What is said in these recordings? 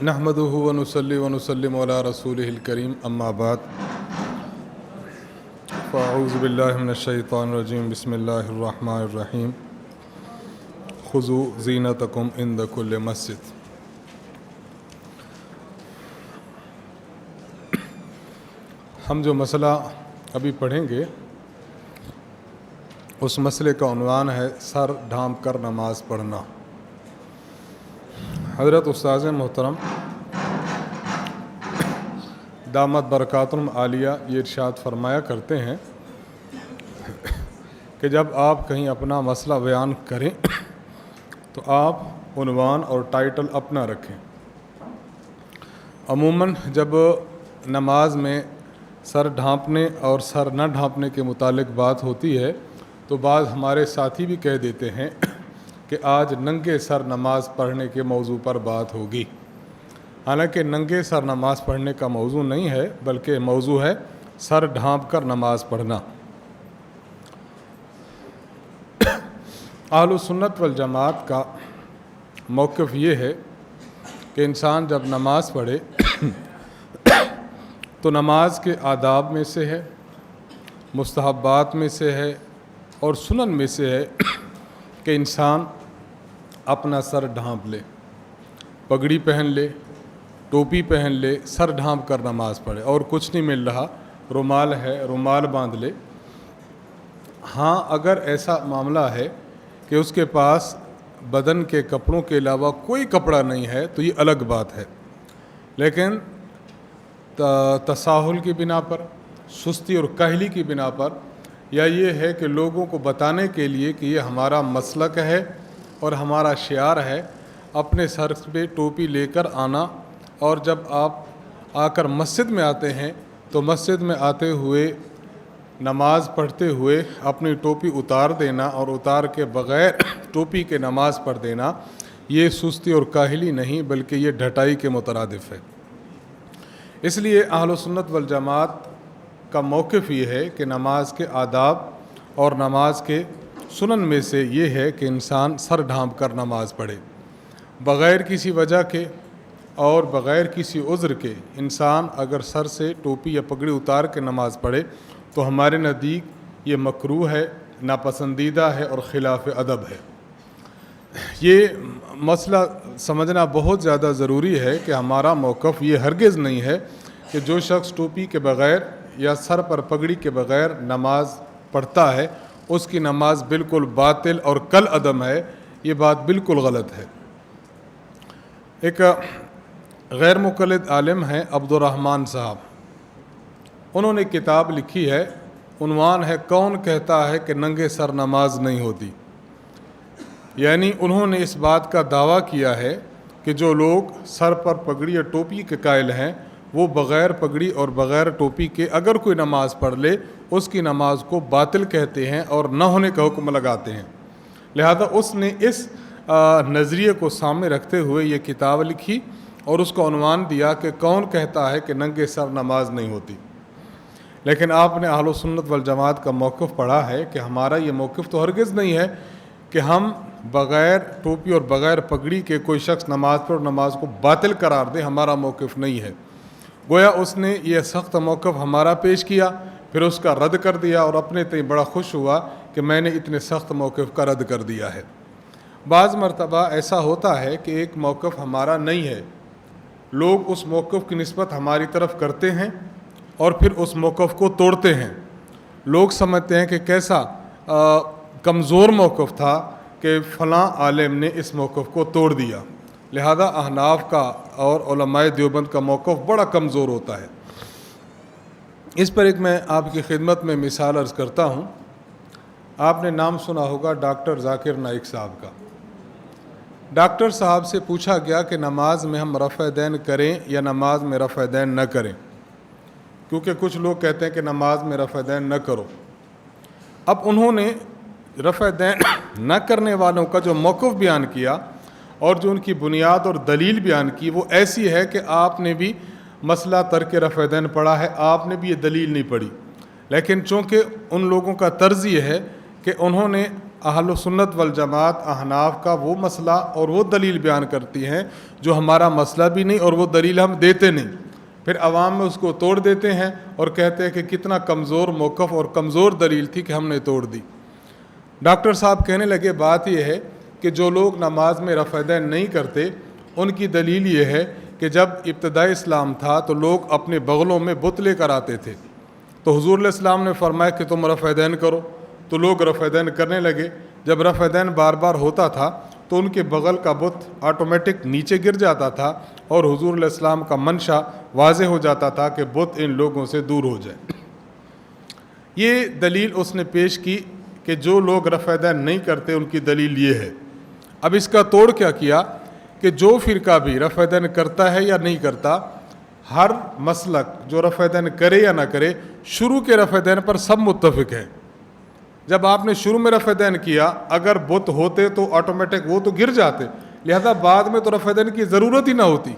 نحمده ونصلي ونسلم على رسوله الكريم اما بعد فاعوذ باللہ من الشیطان الرجیم بسم اللہ الرحمن الرحیم خذوا زینتکم عند کل مسجد۔ ہم جو مسئلہ ابھی پڑھیں گے اس مسئلے کا عنوان ہے سر ڈھانپ کر نماز پڑھنا۔ حضرت استاذ محترم دامت برکاتہم عالیہ یہ ارشاد فرمایا کرتے ہیں کہ جب آپ کہیں اپنا مسئلہ بیان کریں تو آپ عنوان اور ٹائٹل اپنا رکھیں۔ عموماً جب نماز میں سر ڈھانپنے اور سر نہ ڈھانپنے کے متعلق بات ہوتی ہے تو بعض ہمارے ساتھی بھی کہہ دیتے ہیں کہ آج ننگے سر نماز پڑھنے کے موضوع پر بات ہوگی۔ حالانکہ ننگے سر نماز پڑھنے کا موضوع نہیں ہے بلکہ موضوع ہے سر ڈھانپ کر نماز پڑھنا۔ اہل سنت والجماعت کا موقف یہ ہے کہ انسان جب نماز پڑھے تو نماز کے آداب میں سے ہے، مستحبات میں سے ہے اور سنن میں سے ہے کہ انسان اپنا سر ڈھانپ لے، پگڑی پہن لے، ٹوپی پہن لے، سر ڈھانپ کر نماز پڑھے، اور کچھ نہیں مل رہا، رومال ہے رومال باندھ لے۔ ہاں اگر ایسا معاملہ ہے کہ اس کے پاس بدن کے کپڑوں کے علاوہ کوئی کپڑا نہیں ہے تو یہ الگ بات ہے، لیکن تساہل کی بنا پر، سستی اور کاہلی کی بنا پر، یا یہ ہے کہ لوگوں کو بتانے کے لیے کہ یہ ہمارا مسلک ہے اور ہمارا شعار ہے، اپنے سر پہ ٹوپی لے کر آنا، اور جب آپ آ کر مسجد میں آتے ہیں تو مسجد میں آتے ہوئے نماز پڑھتے ہوئے اپنی ٹوپی اتار دینا اور اتار کے بغیر ٹوپی کے نماز پڑھ دینا، یہ سستی اور کاہلی نہیں بلکہ یہ ڈھٹائی کے مترادف ہے۔ اس لیے اہل سنت والجماعت کا موقف یہ ہے کہ نماز کے آداب اور نماز کے سنن میں سے یہ ہے کہ انسان سر ڈھانپ کر نماز پڑھے، بغیر کسی وجہ کے اور بغیر کسی عذر کے انسان اگر سر سے ٹوپی یا پگڑی اتار کے نماز پڑھے تو ہمارے نزدیک یہ مکروہ ہے، ناپسندیدہ ہے اور خلاف ادب ہے۔ یہ مسئلہ سمجھنا بہت زیادہ ضروری ہے کہ ہمارا موقف یہ ہرگز نہیں ہے کہ جو شخص ٹوپی کے بغیر یا سر پر پگڑی کے بغیر نماز پڑھتا ہے اس کی نماز بالکل باطل اور کل عدم ہے، یہ بات بالکل غلط ہے۔ ایک غیر مقلد عالم ہیں عبد الرحمن صاحب، انہوں نے کتاب لکھی ہے، عنوان ہے کون کہتا ہے کہ ننگے سر نماز نہیں ہوتی۔ یعنی انہوں نے اس بات کا دعویٰ کیا ہے کہ جو لوگ سر پر پگڑی یا ٹوپی کے قائل ہیں وہ بغیر پگڑی اور بغیر ٹوپی کے اگر کوئی نماز پڑھ لے اس کی نماز کو باطل کہتے ہیں اور نہ ہونے کا حکم لگاتے ہیں۔ لہذا اس نے اس نظریے کو سامنے رکھتے ہوئے یہ کتاب لکھی اور اس کو عنوان دیا کہ کون کہتا ہے کہ ننگے سر نماز نہیں ہوتی۔ لیکن آپ نے اہل سنت والجماعت کا موقف پڑھا ہے کہ ہمارا یہ موقف تو ہرگز نہیں ہے کہ ہم بغیر ٹوپی اور بغیر پگڑی کے کوئی شخص نماز پڑھ اور نماز کو باطل قرار دے، ہمارا موقف نہیں ہے۔ گویا اس نے یہ سخت موقف ہمارا پیش کیا، پھر اس کا رد کر دیا اور اپنے تئیں بڑا خوش ہوا کہ میں نے اتنے سخت موقف کا رد کر دیا ہے۔ بعض مرتبہ ایسا ہوتا ہے کہ ایک موقف ہمارا نہیں ہے، لوگ اس موقف کی نسبت ہماری طرف کرتے ہیں اور پھر اس موقف کو توڑتے ہیں۔ لوگ سمجھتے ہیں کہ کیسا کمزور موقف تھا کہ فلاں عالم نے اس موقف کو توڑ دیا، لہذا احناف کا اور علماء دیوبند کا موقف بڑا کمزور ہوتا ہے۔ اس پر ایک میں آپ کی خدمت میں مثال عرض کرتا ہوں۔ آپ نے نام سنا ہوگا ڈاکٹر ذاکر نائک صاحب کا۔ ڈاکٹر صاحب سے پوچھا گیا کہ نماز میں ہم رفع دین کریں یا نماز میں رفع دین نہ کریں، کیونکہ کچھ لوگ کہتے ہیں کہ نماز میں رفع دین نہ کرو۔ اب انہوں نے رفع دین نہ کرنے والوں کا جو موقف بیان کیا اور جو ان کی بنیاد اور دلیل بیان کی وہ ایسی ہے کہ آپ نے بھی مسئلہ ترک رفع دین پڑھا ہے، آپ نے بھی یہ دلیل نہیں پڑھی، لیکن چونکہ ان لوگوں کا طرز یہ ہے کہ انہوں نے اہل سنت والجماعت احناف کا وہ مسئلہ اور وہ دلیل بیان کرتی ہیں جو ہمارا مسئلہ بھی نہیں اور وہ دلیل ہم دیتے نہیں، پھر عوام میں اس کو توڑ دیتے ہیں اور کہتے ہیں کہ کتنا کمزور موقف اور کمزور دلیل تھی کہ ہم نے توڑ دی۔ ڈاکٹر صاحب کہنے لگے بات یہ ہے کہ جو لوگ نماز میں رفع دین نہیں کرتے ان کی دلیل یہ ہے کہ جب ابتدائی اسلام تھا تو لوگ اپنے بغلوں میں بت لے کر آتے تھے، تو حضور علیہ السلام نے فرمایا کہ تم رفع دین کرو، تو لوگ رفع دین کرنے لگے۔ جب رفع دین بار بار ہوتا تھا تو ان کے بغل کا بت آٹومیٹک نیچے گر جاتا تھا اور حضور علیہ السلام کا منشا واضح ہو جاتا تھا کہ بت ان لوگوں سے دور ہو جائے۔ یہ دلیل اس نے پیش کی کہ جو لوگ رفع دین نہیں کرتے ان کی دلیل یہ ہے۔ اب اس کا توڑ کیا کیا کہ جو فرقہ بھی رفع دین کرتا ہے یا نہیں کرتا، ہر مسلک جو رفع دین کرے یا نہ کرے، شروع کے رفع دین پر سب متفق ہیں۔ جب آپ نے شروع میں رفع دین کیا، اگر بت ہوتے تو آٹومیٹک وہ تو گر جاتے، لہذا بعد میں تو رفع دین کی ضرورت ہی نہ ہوتی،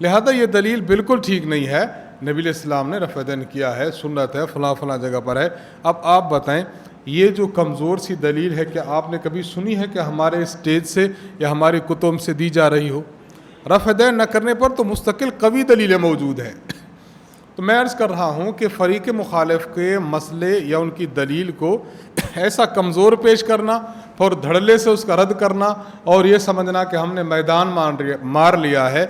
لہذا یہ دلیل بالکل ٹھیک نہیں ہے۔ نبی علیہ السلام نے رفع دین کیا ہے، سنت ہے، فلاں فلاں جگہ پر ہے۔ اب آپ بتائیں یہ جو کمزور سی دلیل ہے کہ آپ نے کبھی سنی ہے کہ ہمارے اسٹیج سے یا ہماری کتب سے دی جا رہی ہو؟ رفع دین نہ کرنے پر تو مستقل قوی دلیلیں موجود ہیں۔ تو میں عرض کر رہا ہوں کہ فریق مخالف کے مسئلے یا ان کی دلیل کو ایسا کمزور پیش کرنا اور دھڑلے سے اس کا رد کرنا اور یہ سمجھنا کہ ہم نے میدان مار لیا ہے،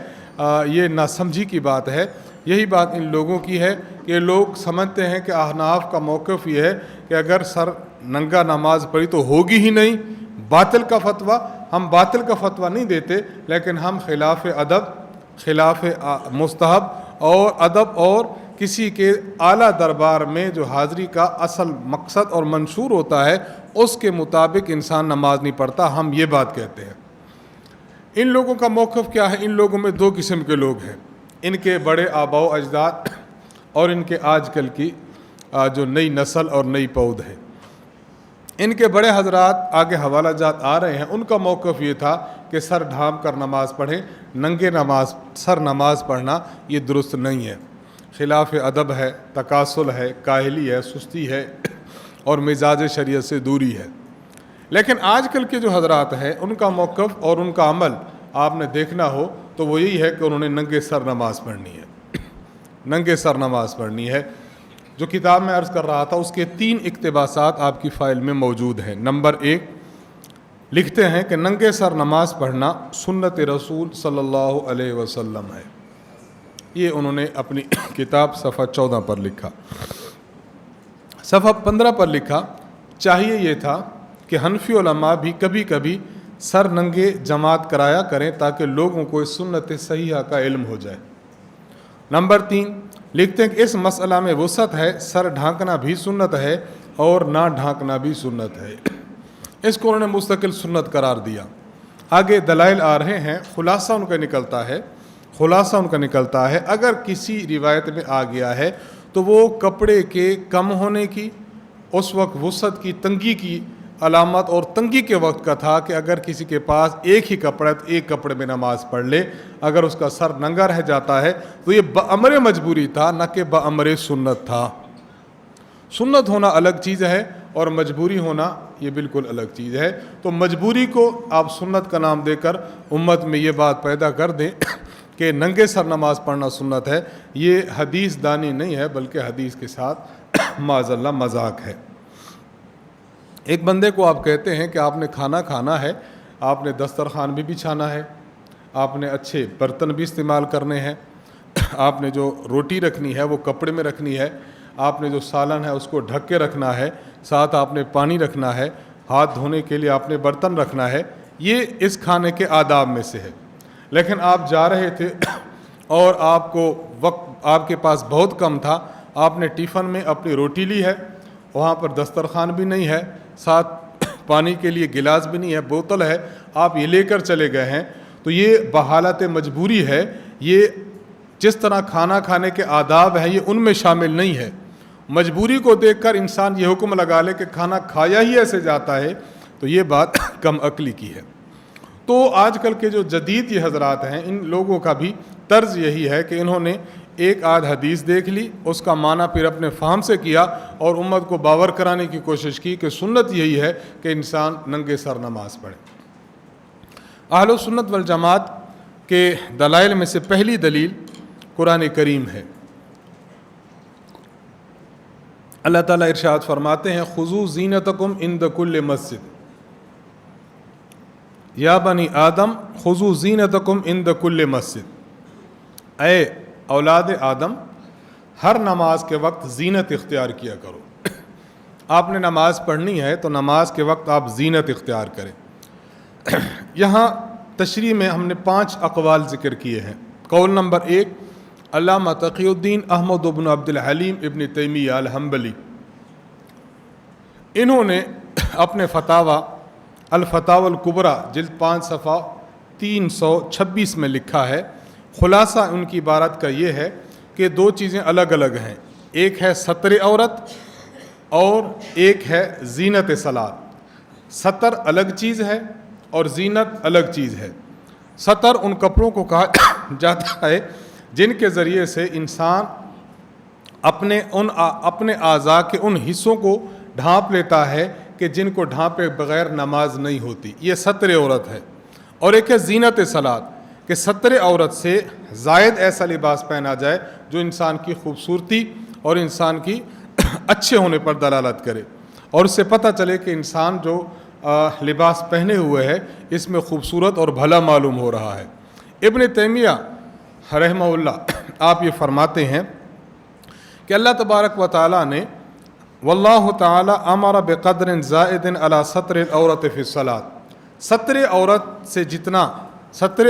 یہ ناسمجھی کی بات ہے۔ یہی بات ان لوگوں کی ہے کہ لوگ سمجھتے ہیں کہ احناف کا موقف یہ ہے کہ اگر سر ننگا نماز پڑھی تو ہوگی ہی نہیں، باطل کا فتویٰ۔ ہم باطل کا فتویٰ نہیں دیتے، لیکن ہم خلاف ادب، خلاف مستحب اور ادب اور کسی کے اعلیٰ دربار میں جو حاضری کا اصل مقصد اور منشور ہوتا ہے اس کے مطابق انسان نماز نہیں پڑھتا، ہم یہ بات کہتے ہیں۔ ان لوگوں کا موقف کیا ہے؟ ان لوگوں میں دو قسم کے لوگ ہیں، ان کے بڑے آباء و اجداد اور ان کے آج کل کی جو نئی نسل اور نئی پود ہے۔ ان کے بڑے حضرات آگے حوالہ جات آ رہے ہیں، ان کا موقف یہ تھا کہ سر ڈھانپ کر نماز پڑھیں، ننگے سر نماز پڑھنا یہ درست نہیں ہے، خلاف ادب ہے، تکاسل ہے، کاہلی ہے، سستی ہے اور مزاج شریعت سے دوری ہے۔ لیکن آج کل کے جو حضرات ہیں ان کا موقف اور ان کا عمل آپ نے دیکھنا ہو تو وہ یہی ہے کہ انہوں نے ننگے سر نماز پڑھنی ہے، ننگے سر نماز پڑھنی ہے۔ جو کتاب میں عرض کر رہا تھا اس کے 3 اقتباسات آپ کی فائل میں موجود ہیں۔ نمبر 1 لکھتے ہیں کہ ننگے سر نماز پڑھنا سنت رسول صلی اللہ علیہ وسلم ہے، یہ انہوں نے اپنی کتاب صفحہ 14 پر لکھا۔ صفحہ 15 پر لکھا، چاہیے یہ تھا کہ حنفی علماء بھی کبھی کبھی سر ننگے جماعت کرایا کریں تاکہ لوگوں کو اس سنت صحیحہ کا علم ہو جائے۔ نمبر 3 لکھتے ہیں کہ اس مسئلہ میں وسعت ہے، سر ڈھانکنا بھی سنت ہے اور نہ ڈھانکنا بھی سنت ہے، اس کو انہوں نے مستقل سنت قرار دیا۔ آگے دلائل آ رہے ہیں، خلاصہ ان کا نکلتا ہے اگر کسی روایت میں آ گیا ہے تو وہ کپڑے کے کم ہونے کی، اس وقت وسعت کی تنگی کی علامت اور تنگی کے وقت کا تھا کہ اگر کسی کے پاس ایک ہی کپڑا ہے تو ایک کپڑے میں نماز پڑھ لے، اگر اس کا سر ننگا رہ جاتا ہے تو یہ بامر مجبوری تھا نہ کہ بامر سنت تھا۔ سنت ہونا الگ چیز ہے اور مجبوری ہونا یہ بالکل الگ چیز ہے۔ تو مجبوری کو آپ سنت کا نام دے کر امت میں یہ بات پیدا کر دیں کہ ننگے سر نماز پڑھنا سنت ہے، یہ حدیث دانی نہیں ہے بلکہ حدیث کے ساتھ معاذ اللہ مذاق ہے۔ ایک بندے کو آپ کہتے ہیں کہ آپ نے کھانا ہے، آپ نے دسترخوان بھی بچھانا ہے، آپ نے اچھے برتن بھی استعمال کرنے ہیں، آپ نے جو روٹی رکھنی ہے وہ کپڑے میں رکھنی ہے، آپ نے جو سالن ہے اس کو ڈھک کے رکھنا ہے، ساتھ آپ نے پانی رکھنا ہے، ہاتھ دھونے کے لیے آپ نے برتن رکھنا ہے، یہ اس کھانے کے آداب میں سے ہے۔ لیکن آپ جا رہے تھے اور آپ کو وقت آپ کے پاس بہت کم تھا، آپ نے ٹیفن میں اپنی روٹی لی ہے، وہاں پر دسترخوان بھی نہیں ہے، ساتھ پانی کے لیے گلاس بھی نہیں ہے، بوتل ہے، آپ یہ لے کر چلے گئے ہیں، تو یہ بحالت مجبوری ہے۔ یہ جس طرح کھانا کھانے کے آداب ہیں یہ ان میں شامل نہیں ہے۔ مجبوری کو دیکھ کر انسان یہ حکم لگا لے کہ کھانا کھایا ہی ایسے جاتا ہے تو یہ بات کم عقلی کی ہے۔ تو آج کل کے جو جدید یہ حضرات ہیں ان لوگوں کا بھی طرز یہی ہے کہ انہوں نے ایک آدھ حدیث دیکھ لی، اس کا معنی پھر اپنے فہم سے کیا اور امت کو باور کرانے کی کوشش کی کہ سنت یہی ہے کہ انسان ننگے سر نماز پڑھے۔ اہل سنت والجماعت کے دلائل میں سے پہلی دلیل قرآن کریم ہے۔ اللہ تعالیٰ ارشاد فرماتے ہیں خذوا زینتکم عند کل مسجد، یا بنی آدم خذوا زینتکم عند کل مسجد، اے اولاد آدم ہر نماز کے وقت زینت اختیار کیا کرو۔ آپ نے نماز پڑھنی ہے تو نماز کے وقت آپ زینت اختیار کریں۔ یہاں تشریح میں ہم نے 5 اقوال ذکر کیے ہیں۔ قول نمبر 1، علامہ تقی الدین احمد بن عبد الحلیم ابن تیمیہ الحنبلی، انہوں نے اپنے فتاوی الفتاوی الکبریٰ جلد 5 صفحہ 326 میں لکھا ہے، خلاصہ ان کی عبارت کا یہ ہے کہ 2 چیزیں الگ الگ ہیں، ایک ہے ستر عورت اور ایک ہے زینت صلاۃ۔ ستر الگ چیز ہے اور زینت الگ چیز ہے۔ ستر ان کپڑوں کو کہا جاتا ہے جن کے ذریعے سے انسان اپنے اعضاء کے ان حصوں کو ڈھانپ لیتا ہے کہ جن کو ڈھانپے بغیر نماز نہیں ہوتی، یہ ستر عورت ہے۔ اور ایک ہے زینت صلاۃ، کہ ستر عورت سے زائد ایسا لباس پہنا جائے جو انسان کی خوبصورتی اور انسان کی اچھے ہونے پر دلالت کرے، اور اس سے پتہ چلے کہ انسان جو لباس پہنے ہوئے ہے اس میں خوبصورت اور بھلا معلوم ہو رہا ہے۔ ابن تیمیہ رحمہ اللہ آپ یہ فرماتے ہیں کہ اللہ تبارک و تعالیٰ نے واللہ تعالی امر بقدر زائد علی ستر العورت فی الصلاۃ، ستر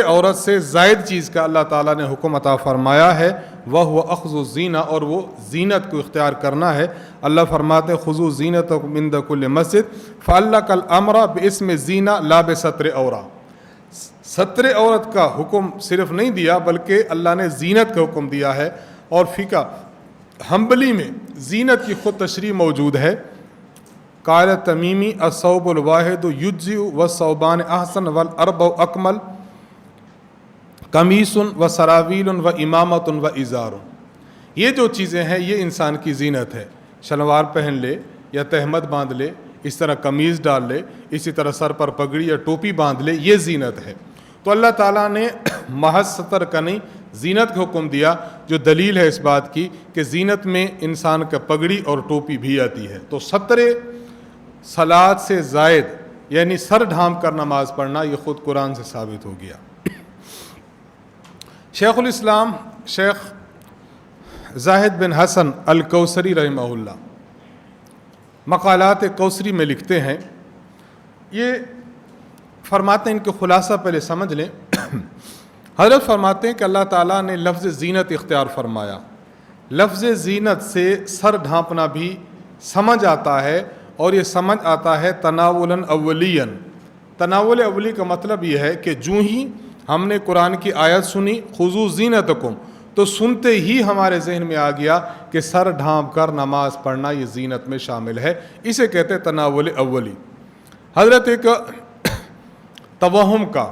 عورت سے زائد چیز کا اللہ تعالیٰ نے حکم عطا فرمایا ہے، وہ اخذ الزینہ، اور وہ زینت کو اختیار کرنا ہے۔ اللہ فرماتے ہیں خذوا زینتکم عند کل مسجد فعلق الامر باسم زینہ لا بستر عورہ، ستر عورت کا حکم صرف نہیں دیا بلکہ اللہ نے زینت کا حکم دیا ہے۔ اور فقہ حنبلی میں زینت کی خود تشریح موجود ہے۔ قال تمیمی الثوب الواحد یجزئ والثوبان احسن والاربع اکمل قمیص و سراویل و امامۃ و ازار، یہ جو چیزیں ہیں یہ انسان کی زینت ہے۔ شلوار پہن لے یا تہمت باندھ لے، اس طرح قمیض ڈال لے، اسی طرح سر پر پگڑی یا ٹوپی باندھ لے، یہ زینت ہے۔ تو اللہ تعالیٰ نے محض ستر کا نہیں زینت کا حکم دیا، جو دلیل ہے اس بات کی کہ زینت میں انسان کا پگڑی اور ٹوپی بھی آتی ہے۔ تو ستر صلاۃ سے زائد یعنی سر ڈھانپ کر نماز پڑھنا یہ خود قرآن سے ثابت ہو گیا۔ شیخ الاسلام شیخ زاہد بن حسن الکوثری رحمہ اللہ مقالات کوثری میں لکھتے ہیں، یہ فرماتے ہیں، ان کے خلاصہ پہلے سمجھ لیں۔ حضرت فرماتے ہیں کہ اللہ تعالیٰ نے لفظ زینت اختیار فرمایا، لفظ زینت سے سر ڈھانپنا بھی سمجھ آتا ہے، اور یہ سمجھ آتا ہے تناولاً اولیاً۔ تناول اولی کا مطلب یہ ہے کہ جو ہی ہم نے قرآن کی آیت سنی خذوا زینتکم، تو سنتے ہی ہمارے ذہن میں آ گیا کہ سر ڈھانپ کر نماز پڑھنا یہ زینت میں شامل ہے، اسے کہتے ہیں تناول اولی۔ حضرت ایک توہم کا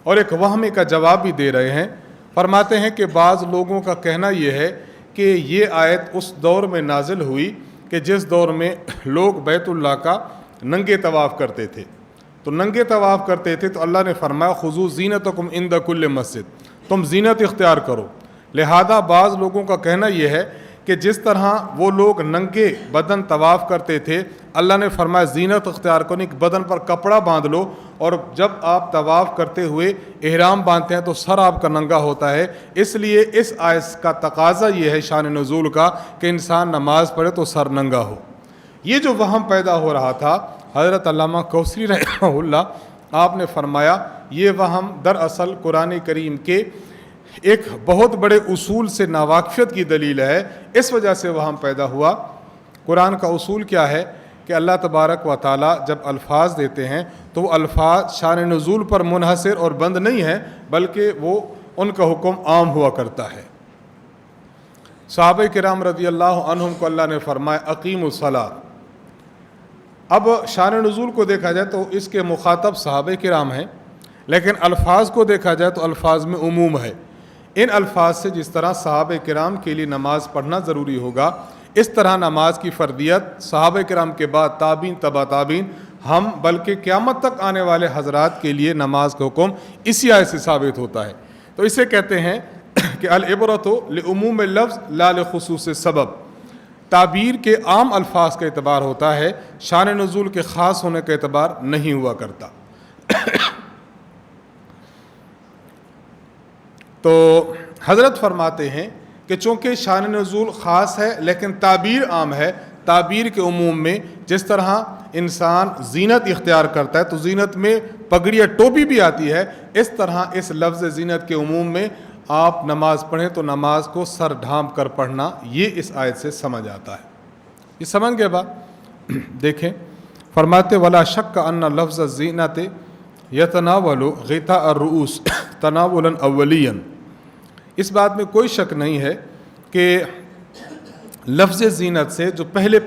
اور ایک وہم کا جواب بھی دے رہے ہیں، فرماتے ہیں کہ بعض لوگوں کا کہنا یہ ہے کہ یہ آیت اس دور میں نازل ہوئی کہ جس دور میں لوگ بیت اللہ کا ننگے طواف کرتے تھے، تو ننگے طواف کرتے تھے تو اللہ نے فرمایا خذوا زینتکم عند کل مسجد، تم زینت اختیار کرو۔ لہذا بعض لوگوں کا کہنا یہ ہے کہ جس طرح وہ لوگ ننگے بدن طواف کرتے تھے، اللہ نے فرمایا زینت اختیار کرو، ایک بدن پر کپڑا باندھ لو، اور جب آپ طواف کرتے ہوئے احرام باندھتے ہیں تو سر آپ کا ننگا ہوتا ہے۔ اس لیے اس آیت کا تقاضا یہ ہے شان نزول کا کہ انسان نماز پڑھے تو سر ننگا ہو۔ یہ جو وہم پیدا ہو رہا تھا، حضرت علامہ کوثری رحمہ اللہ آپ نے فرمایا یہ وہم دراصل قرآن کریم کے ایک بہت بڑے اصول سے ناواقفیت کی دلیل ہے، اس وجہ سے وہم پیدا ہوا۔ قرآن کا اصول کیا ہے کہ اللہ تبارک و تعالیٰ جب الفاظ دیتے ہیں تو وہ الفاظ شان نزول پر منحصر اور بند نہیں ہیں، بلکہ وہ ان کا حکم عام ہوا کرتا ہے۔ صحابہ کرام رضی اللہ عنہم کو اللہ نے فرمایا اقیموا الصلاۃ۔ اب شان نزول کو دیکھا جائے تو اس کے مخاطب صحابہ کرام ہیں، لیکن الفاظ کو دیکھا جائے تو الفاظ میں عموم ہے۔ ان الفاظ سے جس طرح صحابہ کرام کے لیے نماز پڑھنا ضروری ہوگا، اس طرح نماز کی فردیت صحابہ کرام کے بعد تابعین تبع تابعین ہم بلکہ قیامت تک آنے والے حضرات کے لیے نماز کا حکم اسی آیت سے ثابت ہوتا ہے۔ تو اسے کہتے ہیں کہ العبرۃ لعموم اللفظ لا لخصوص سبب، تعبیر کے عام الفاظ کا اعتبار ہوتا ہے، شان نزول کے خاص ہونے کا اعتبار نہیں ہوا کرتا۔ تو حضرت فرماتے ہیں کہ چونکہ شان نزول خاص ہے لیکن تعبیر عام ہے، تعبیر کے عموم میں جس طرح انسان زینت اختیار کرتا ہے تو زینت میں پگڑی یا ٹوپی بھی آتی ہے، اس طرح اس لفظ زینت کے عموم میں آپ نماز پڑھیں تو نماز کو سر ڈھانپ کر پڑھنا، یہ اس آیت سے سمجھ آتا ہے۔ یہ سمجھ گئے بات؟ دیکھیں فرماتے ولا شک ان لفظ الزینت یتناول غطاء الرؤوس تناولا اولیا، اس بات میں کوئی شک نہیں ہے کہ لفظ زینت سے جو پہلے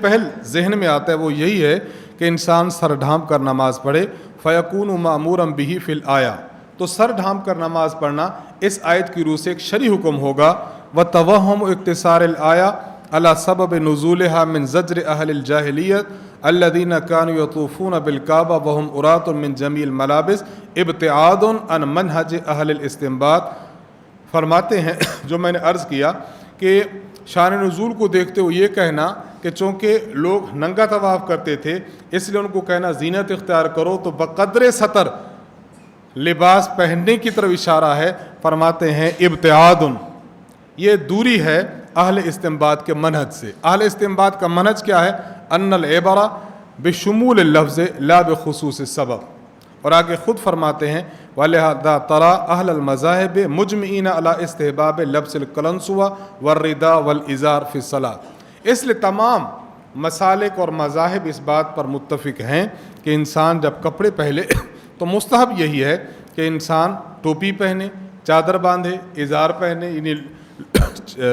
ذہن میں آتا ہے وہ یہی ہے کہ انسان سر ڈھانپ کر نماز پڑھے، فیکون مأمورا بہ فی الآیہ، تو سر ڈھانپ کر نماز پڑھنا اس آیت کی روح سے ایک شرعی حکم ہوگا۔ وتوہم اقتصار الآیہ علی سبب نزولها من زجر اہل الجاہلیت الذین كانوا یطوفون بالکعبہ وهم عراة من جمیع الملابس ابتعاد عن منہج اہل الاستنباط۔ فرماتے ہیں جو میں نے عرض کیا کہ شان نزول کو دیکھتے ہوئے یہ کہنا کہ چونکہ لوگ ننگا طواف کرتے تھے اس لیے ان کو کہنا زینت اختیار کرو تو بقدر سطر لباس پہننے کی طرف اشارہ ہے۔ فرماتے ہیں ابتعاد، یہ دوری ہے اہل استنباط کے منہج سے۔ اہل استنباط کا منہج کیا ہے؟ ان العبرہ بشمول اللفظ لا بخصوص السبب، اور آگے خود فرماتے ہیں وَلِهَذَا تَرَى أَهْلَ الْمَذَاهِبِ مُجْمِعِينَ عَلَى اسْتِحْبَابِ لَبْسِ الْقَلَنسُوَةِ وَالرِّدَاءِ وَالْإِزَارِ فِي الصَّلَاةِ، اس لیے تمام مسالک اور مذاہب اس بات پر متفق ہیں کہ انسان جب کپڑے پہنے تو مستحب یہی ہے کہ انسان ٹوپی پہنے، چادر باندھے، ازار پہنے، یعنی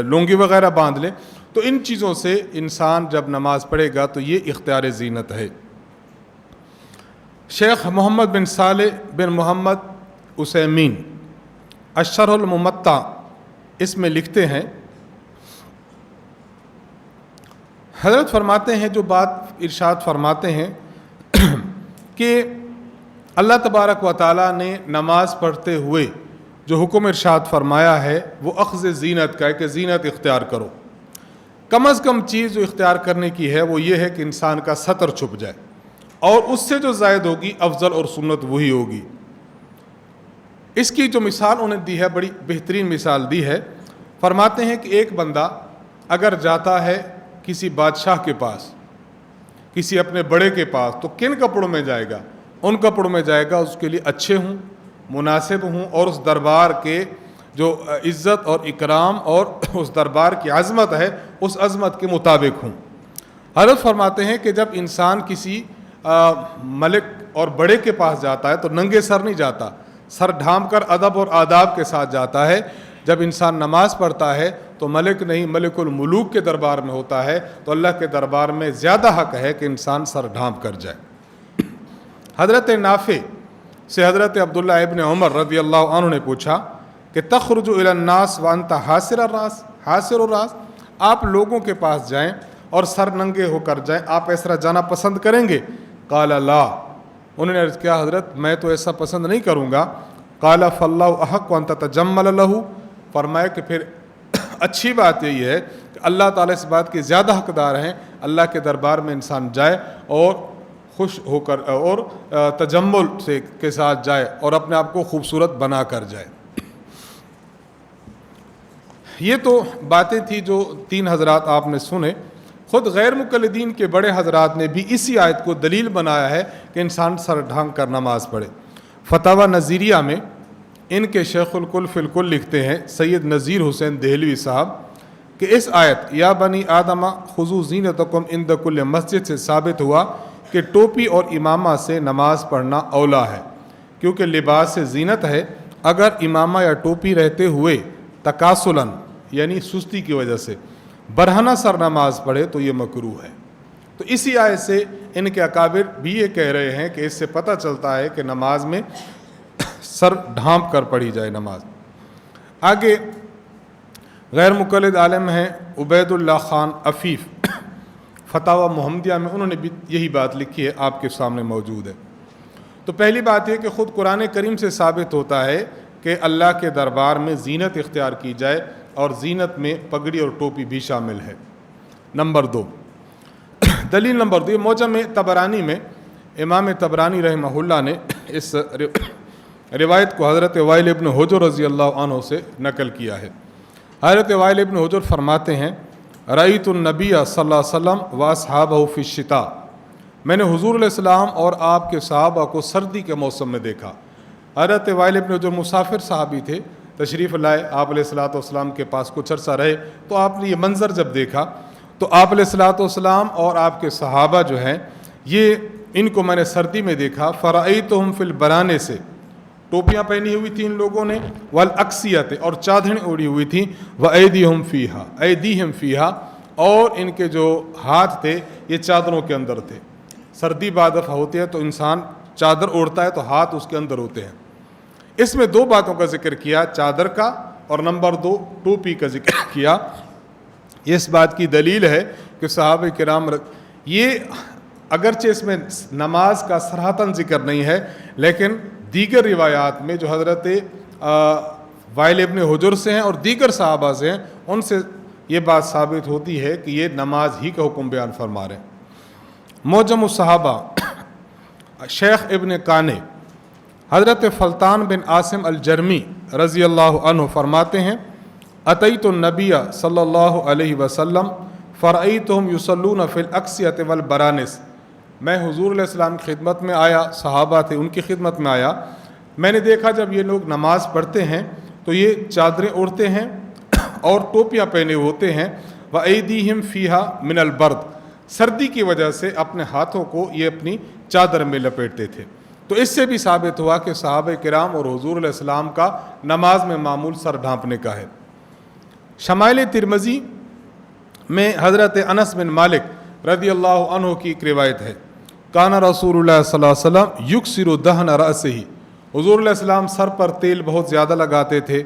لونگی وغیرہ باندھ لے، تو ان چیزوں سے انسان جب نماز پڑھے گا تو یہ اختیار زینت ہے۔ شیخ محمد بن صالح بن محمد عثیمین الشرح الممتع اس میں لکھتے ہیں، حضرت فرماتے ہیں جو بات ارشاد فرماتے ہیں کہ اللہ تبارک و تعالیٰ نے نماز پڑھتے ہوئے جو حکم ارشاد فرمایا ہے وہ اخذ زینت کا ہے کہ زینت اختیار کرو۔ کم از کم چیز جو اختیار کرنے کی ہے وہ یہ ہے کہ انسان کا سطر چھپ جائے، اور اس سے جو زائد ہوگی افضل اور سنت وہی ہوگی۔ اس کی جو مثال انہیں دی ہے بڑی بہترین مثال دی ہے۔ فرماتے ہیں کہ ایک بندہ اگر جاتا ہے کسی بادشاہ کے پاس، کسی اپنے بڑے کے پاس، تو کن کپڑوں میں جائے گا؟ ان کپڑوں میں جائے گا اس کے لیے اچھے ہوں، مناسب ہوں، اور اس دربار کے جو عزت اور اکرام اور اس دربار کی عظمت ہے اس عظمت کے مطابق ہوں۔ حضرت فرماتے ہیں کہ جب انسان کسی ملک اور بڑے کے پاس جاتا ہے تو ننگے سر نہیں جاتا، سر ڈھانپ کر ادب اور آداب کے ساتھ جاتا ہے۔ جب انسان نماز پڑھتا ہے تو ملک نہیں، ملک الملوک کے دربار میں ہوتا ہے، تو اللہ کے دربار میں زیادہ حق ہے کہ انسان سر ڈھانپ کر جائے۔ حضرت نافع سے حضرت عبداللہ ابن عمر رضی اللہ عنہ نے پوچھا کہ تخرج الی الناس وانت حاسر الراس، آپ لوگوں کے پاس جائیں اور سر ننگے ہو کر جائیں، آپ ایسا جانا پسند کریں گے؟ قال لا، انہوں نے عرض کیا حضرت میں تو ایسا پسند نہیں کروں گا۔ قال فاللہ احق ان تتجمل لہ، فرمایا کہ پھر اچھی بات یہی ہے کہ اللہ تعالیٰ اس بات کے زیادہ حقدار ہیں اللہ کے دربار میں انسان جائے اور خوش ہو کر اور تجمل سے کے ساتھ جائے اور اپنے آپ کو خوبصورت بنا کر جائے۔ یہ تو باتیں تھیں جو تین حضرات آپ نے سنے۔ خود غیر مقلدین کے بڑے حضرات نے بھی اسی آیت کو دلیل بنایا ہے کہ انسان سر ڈھانک کر نماز پڑھے۔ فتاوی نظیریہ میں ان کے شیخ الکل فی الکل لکھتے ہیں سید نذیر حسین دہلوی صاحب کہ اس آیت یا بنی آدم خذوا زینتکم عند کل مسجد سے ثابت ہوا کہ ٹوپی اور امامہ سے نماز پڑھنا اولا ہے، کیونکہ لباس سے زینت ہے۔ اگر امامہ یا ٹوپی رہتے ہوئے تکاسلاً یعنی سستی کی وجہ سے برہنہ سر نماز پڑھے تو یہ مکروہ ہے۔ تو اسی آیت سے ان کے اکابر بھی یہ کہہ رہے ہیں کہ اس سے پتہ چلتا ہے کہ نماز میں سر ڈھانپ کر پڑھی جائے نماز۔ آگے غیر مقلد عالم ہیں عبید اللہ خان عفیف، فتاوی محمدیہ میں انہوں نے بھی یہی بات لکھی ہے، آپ کے سامنے موجود ہے۔ تو پہلی بات یہ کہ خود قرآن کریم سے ثابت ہوتا ہے کہ اللہ کے دربار میں زینت اختیار کی جائے، اور زینت میں پگڑی اور ٹوپی بھی شامل ہے۔ نمبر 2، دلیل نمبر 2، معجم طبرانی میں امام طبرانی رحمہ اللہ نے اس روایت کو حضرت وائل ابن حجر رضی اللہ عنہ سے نقل کیا ہے۔ حضرت وائل ابن حجر فرماتے ہیں رأیت النبی صلی اللہ علیہ وسلم واصحابہ فی الشتاء، میں نے حضور علیہ السلام اور آپ کے صحابہ کو سردی کے موسم میں دیکھا۔ حضرت وائل ابن حجر مسافر صحابی تھے، تشریف لائے آپ علیہ الصلوۃ والسلام کے پاس کچھ عرصہ رہے، تو آپ نے یہ منظر جب دیکھا تو آپ علیہ الصلوۃ والسلام اور آپ کے صحابہ جو ہیں یہ ان کو میں نے سردی میں دیکھا، فرأیتہم فی البرانے سے، ٹوپیاں پہنی ہوئی تھیں ان لوگوں نے، والاکسیۃ، اور چادریں اوڑھی ہوئی تھیں، وایدیہم فیہا، ایدیہم فیہا، اور ان کے جو ہاتھ تھے یہ چادروں کے اندر تھے۔ سردی بعد دفعہ ہوتی ہے تو انسان چادر اوڑھتا ہے تو ہاتھ اس کے اندر ہوتے ہیں۔ اس میں 2 باتوں کا ذکر کیا، چادر کا اور نمبر 2 ٹوپی کا ذکر کیا۔ اس بات کی دلیل ہے کہ صحابہ کرام یہ اگرچہ اس میں نماز کا صراحتاً ذکر نہیں ہے، لیکن دیگر روایات میں جو حضرت وائل ابن حجر سے ہیں اور دیگر صحابہ سے ہیں ان سے یہ بات ثابت ہوتی ہے کہ یہ نماز ہی کا حکم بیان فرما رہے ہیں۔ معجم الصحابہ شیخ ابن کانے حضرت فلطان بن عاصم الجرمی رضی اللہ عنہ فرماتے ہیں اتیت النبی صلی اللہ علیہ وسلم فرأیتہم یصلون فی الاکسیۃ والبرانس، میں حضور علیہ السلام کی خدمت میں آیا، صحابہ تھے ان کی خدمت میں آیا، میں نے دیکھا جب یہ لوگ نماز پڑھتے ہیں تو یہ چادریں اوڑھتے ہیں اور ٹوپیاں پہنے ہوتے ہیں، وَأَيْدِيهِمْ فِيهَا مِنَ الْبَرْدِ، سردی کی وجہ سے اپنے ہاتھوں کو یہ اپنی چادر میں لپیٹتے تھے۔ تو اس سے بھی ثابت ہوا کہ صحابہ کرام اور حضور علیہ السلام کا نماز میں معمول سر ڈھانپنے کا ہے۔ شمائل ترمذی میں حضرت انس بن مالک رضی اللہ عنہ کی ایک روایت ہے، کان رسول اللہ صلی اللہ علیہ وسلم یکسر دہن رأسہ، حضور علیہ السلام سر پر تیل بہت زیادہ لگاتے تھے،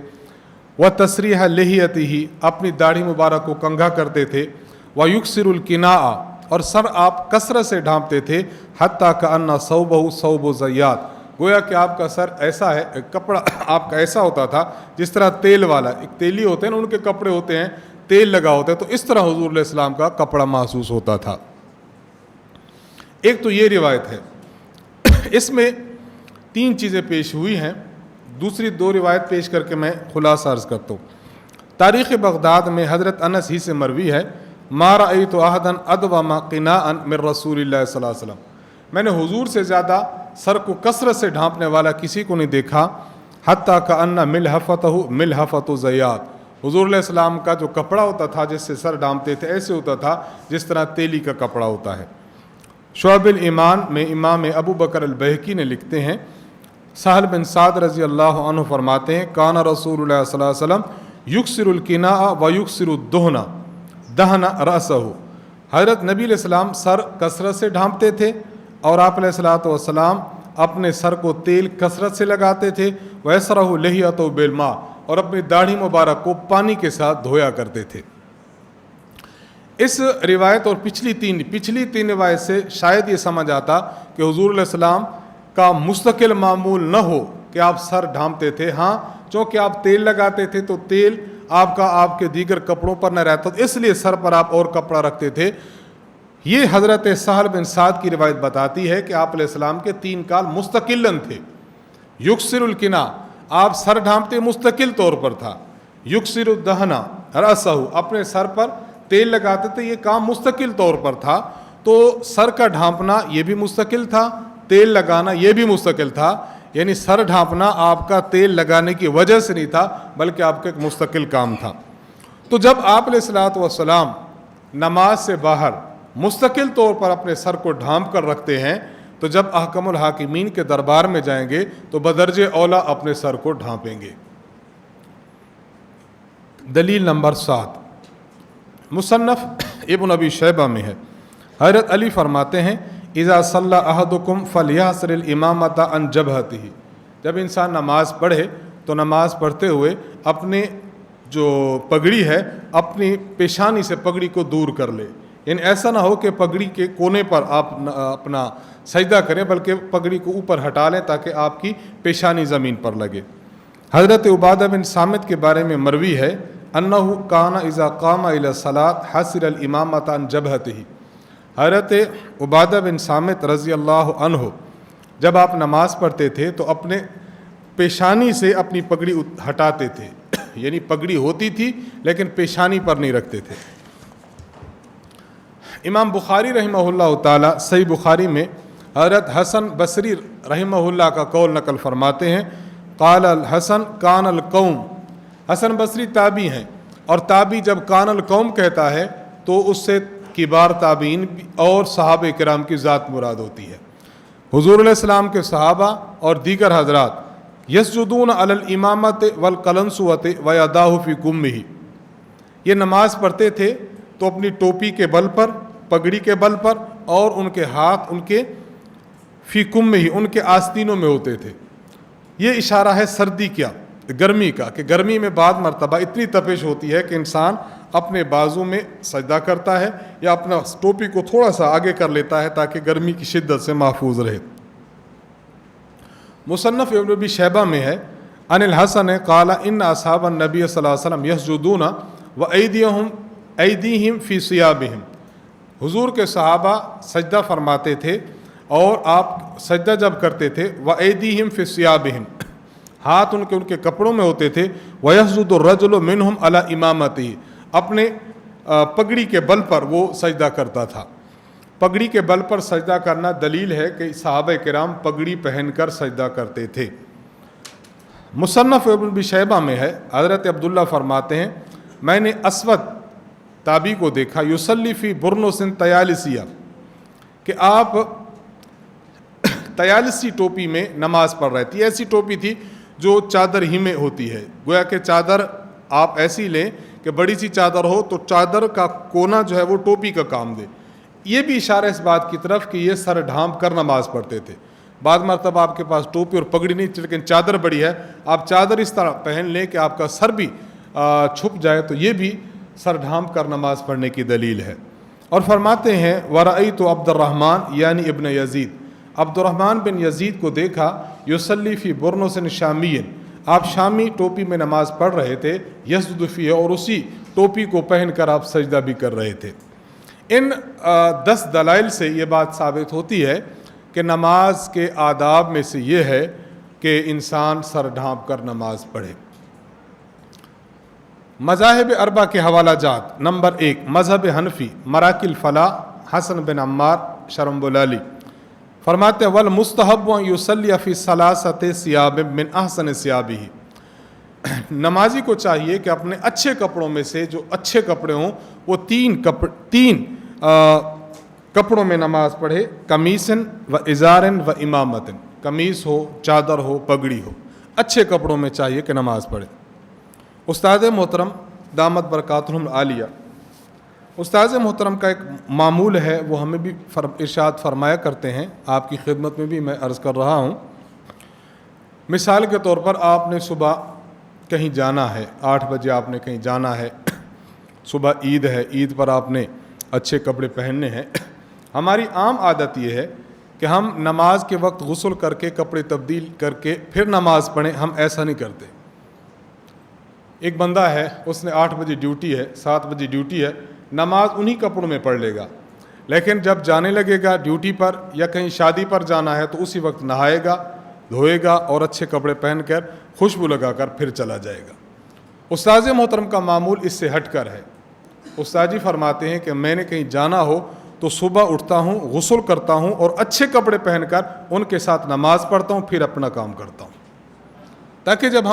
وتسریح لحیتہ، اپنی داڑھی مبارک کو کنگھا کرتے تھے، ویکسر القناء، اور سر آپ کثرت سے ڈھانپتے تھے، حتیٰ کأن ثوبہ ثوب زیات، گویا کہ آپ کا سر ایسا ہے، کپڑا آپ کا ایسا ہوتا تھا جس طرح تیل والا، ایک تیلی ہوتے ہیں نا ان کے کپڑے ہوتے ہیں تیل لگا ہوتا ہے، تو اس طرح حضور علیہ السلام کا کپڑا محسوس ہوتا تھا۔ ایک تو یہ روایت ہے، اس میں 3 چیزیں پیش ہوئی ہیں، دوسری 2 روایت پیش کر کے میں خلاصہ عرض کرتا ہوں۔ تاریخ بغداد میں حضرت انس ہی سے مروی ہے، ما رأیت احدا ادوم قناء من رسول اللہ صلی اللہ علیہ وسلم، میں نے حضور سے زیادہ سر کو کثرت سے ڈھانپنے والا کسی کو نہیں دیکھا، حتیٰ کأن ملحفتہ ملحفۃ زیات، حضور علیہ السلام کا جو کپڑا ہوتا تھا جس سے سر ڈھانپتے تھے ایسے ہوتا تھا جس طرح تیلی کا کپڑا ہوتا ہے۔ شعب الایمان میں امام ابو بکر البیہقی نے لکھتے ہیں، سہل بن سعد رضی اللہ عنہ فرماتے ہیں، کان رسول اللہ صلی اللہ علیہ وسلم یکسر القناء ویکسر الدہن دہن رأسہ، حضرت نبی علیہ السلام سر کثرت سے ڈھانپتے تھے اور آپ علیہ الصلوۃ والسلام اپنے سر کو تیل کثرت سے لگاتے تھے، ویسرہ لحیتہ بالماء، اور اپنی داڑھی مبارک کو پانی کے ساتھ دھویا کرتے تھے۔ اس روایت اور پچھلی تین روایت سے شاید یہ سمجھ آتا کہ حضور علیہ السلام کا مستقل معمول نہ ہو کہ آپ سر ڈھانپتے تھے، ہاں چونکہ آپ تیل لگاتے تھے تو تیل آپ کے دیگر کپڑوں پر نہ رہتا، تو اس لیے سر پر آپ اور کپڑا رکھتے تھے۔ یہ حضرت سہل بن سعد کی روایت بتاتی ہے کہ آپ علیہ السلام کے 3 کال مستقلاً تھے۔ یکسر القناء، آپ سر ڈھانپتے مستقل طور پر تھا، یکسر الدہن رأسہ، اپنے سر پر تیل لگاتے تھے، یہ کام مستقل طور پر تھا۔ تو سر کا ڈھانپنا یہ بھی مستقل تھا، تیل لگانا یہ بھی مستقل تھا، یعنی سر ڈھانپنا آپ کا تیل لگانے کی وجہ سے نہیں تھا بلکہ آپ کا ایک مستقل کام تھا۔ تو جب آپ علیہ الصلوۃ والسلام نماز سے باہر مستقل طور پر اپنے سر کو ڈھانپ کر رکھتے ہیں تو جب احکم الحاکمین کے دربار میں جائیں گے تو بدرجہ اولا اپنے سر کو ڈھانپیں گے۔ دلیل نمبر 7 مصنف ابن ابی شیبہ میں ہے، حضرت علی فرماتے ہیں، اذا صلی احدکم فلیحسر الامامۃ عن جبہتہ، جب انسان نماز پڑھے تو نماز پڑھتے ہوئے اپنے جو پگڑی ہے اپنی پیشانی سے پگڑی کو دور کر لے، یعنی ایسا نہ ہو کہ پگڑی کے کونے پر آپ اپنا سجدہ کریں، بلکہ پگڑی کو اوپر ہٹا لیں تاکہ آپ کی پیشانی زمین پر لگے۔ حضرت عبادہ بن صامت کے بارے میں مروی ہے انہ کان اذا قام الی الصلاۃ حسر الامامۃ عن جبہتہ، حضرت عبادہ بن صامت رضی اللہ عنہ جب آپ نماز پڑھتے تھے تو اپنے پیشانی سے اپنی پگڑی ہٹاتے تھے، یعنی پگڑی ہوتی تھی لیکن پیشانی پر نہیں رکھتے تھے۔ امام بخاری رحمہ اللہ تعالی صحیح بخاری میں حضرت حسن بصری رحمہ اللہ کا قول نقل فرماتے ہیں، قال الحسن کان القوم، حسن بصری تابعی ہیں، اور تابعی جب کان القوم کہتا ہے تو اس سے کبار تابعین اور صحابہ کرام کی ذات مراد ہوتی ہے۔ حضور علیہ السلام کے صحابہ اور دیگر حضرات یسجدون علی الامامۃ والقلنسوۃ ویداہ فی کمہ، یہ نماز پڑھتے تھے تو اپنی ٹوپی کے بل پر، پگڑی کے بل پر، اور ان کے ہاتھ ان کے فی کمہ، ان کے آستینوں میں ہوتے تھے۔ یہ اشارہ ہے سردی کیا، گرمی کا، کہ گرمی میں بعض مرتبہ اتنی تپش ہوتی ہے کہ انسان اپنے بازو میں سجدہ کرتا ہے یا اپنا ٹوپی کو تھوڑا سا آگے کر لیتا ہے تاکہ گرمی کی شدت سے محفوظ رہے۔ مصنف ابن ابی شیبہ میں ہے ان الحسن قال ان اصحاب النبی صلی اللہ علیہ وسلم یسجدون وایدیہم فی ثیابہم، حضور کے صحابہ سجدہ فرماتے تھے اور آپ سجدہ جب کرتے تھے وایدیہم فی ثیابہم، ہاتھ ان کے کپڑوں میں ہوتے تھے، ویسجد الرجل منہم علی امامتہ، اپنے پگڑی کے بل پر وہ سجدہ کرتا تھا۔ پگڑی کے بل پر سجدہ کرنا دلیل ہے کہ صحابہ کرام پگڑی پہن کر سجدہ کرتے تھے۔ مصنف ابن ابی شیبہ میں ہے حضرت عبداللہ فرماتے ہیں میں نے اسود تابعی کو دیکھا یصلی فی برنس طیالسیہ، کہ آپ طیالسی ٹوپی میں نماز پڑھ رہے تھے۔ ایسی ٹوپی تھی جو چادر ہی میں ہوتی ہے، گویا کہ چادر آپ ایسی لیں کہ بڑی سی چادر ہو تو چادر کا کونا جو ہے وہ ٹوپی کا کام دے۔ یہ بھی اشارہ اس بات کی طرف کہ یہ سر ڈھانپ کر نماز پڑھتے تھے۔ بعض مرتبہ آپ کے پاس ٹوپی اور پگڑی نہیں لیکن چادر بڑی ہے، آپ چادر اس طرح پہن لیں کہ آپ کا سر بھی چھپ جائے، تو یہ بھی سر ڈھانپ کر نماز پڑھنے کی دلیل ہے۔ اور فرماتے ہیں وَرَأَيْتُ عبد الرحمن یعنی ابن یزید، عبد الرحمن بن یزید کو دیکھا یصلی فی برنس شامی، آپ شامی ٹوپی میں نماز پڑھ رہے تھے، یسجد فیہ، اور اسی ٹوپی کو پہن کر آپ سجدہ بھی کر رہے تھے۔ ان 10 دلائل سے یہ بات ثابت ہوتی ہے کہ نماز کے آداب میں سے یہ ہے کہ انسان سر ڈھانپ کر نماز پڑھے۔ مذاہب اربع کے حوالہ جات، نمبر 1 مذہب حنفی، مراکل الفلاح، حسن بن عمار شرمبلالی فرماتے ہیں والمستحب ان یصلی فی ثلاثۃ ثیاب من احسن ثیابہ، نمازی کو چاہیے کہ اپنے اچھے کپڑوں میں سے جو اچھے کپڑے ہوں وہ تین کپڑوں میں نماز پڑھے، قمیصن و ازارن و امامتن، قمیص ہو، چادر ہو، پگڑی ہو، اچھے کپڑوں میں چاہیے کہ نماز پڑھے۔ استاد محترم دامت برکاتہم العالیہ، استاد محترم کا ایک معمول ہے، وہ ہمیں بھی ارشاد فرمایا کرتے ہیں، آپ کی خدمت میں بھی میں عرض کر رہا ہوں۔ مثال کے طور پر آپ نے صبح کہیں جانا ہے، 8 بجے آپ نے کہیں جانا ہے، صبح عید ہے، عید پر آپ نے اچھے کپڑے پہننے ہیں۔ ہماری عام عادت یہ ہے کہ ہم نماز کے وقت غسل کر کے کپڑے تبدیل کر کے پھر نماز پڑھیں، ہم ایسا نہیں کرتے۔ ایک بندہ ہے، اس نے 8 بجے ڈیوٹی ہے، 7 بجے ڈیوٹی ہے، نماز انہی کپڑوں میں پڑھ لے گا، لیکن جب جانے لگے گا ڈیوٹی پر یا کہیں شادی پر جانا ہے تو اسی وقت نہائے گا، دھوئے گا اور اچھے کپڑے پہن کر خوشبو لگا کر پھر چلا جائے گا۔ استاذ محترم کا معمول اس سے ہٹ کر ہے۔ استاد جی فرماتے ہیں کہ میں نے کہیں جانا ہو تو صبح اٹھتا ہوں، غسل کرتا ہوں اور اچھے کپڑے پہن کر ان کے ساتھ نماز پڑھتا ہوں، پھر اپنا کام کرتا ہوں، تاکہ جب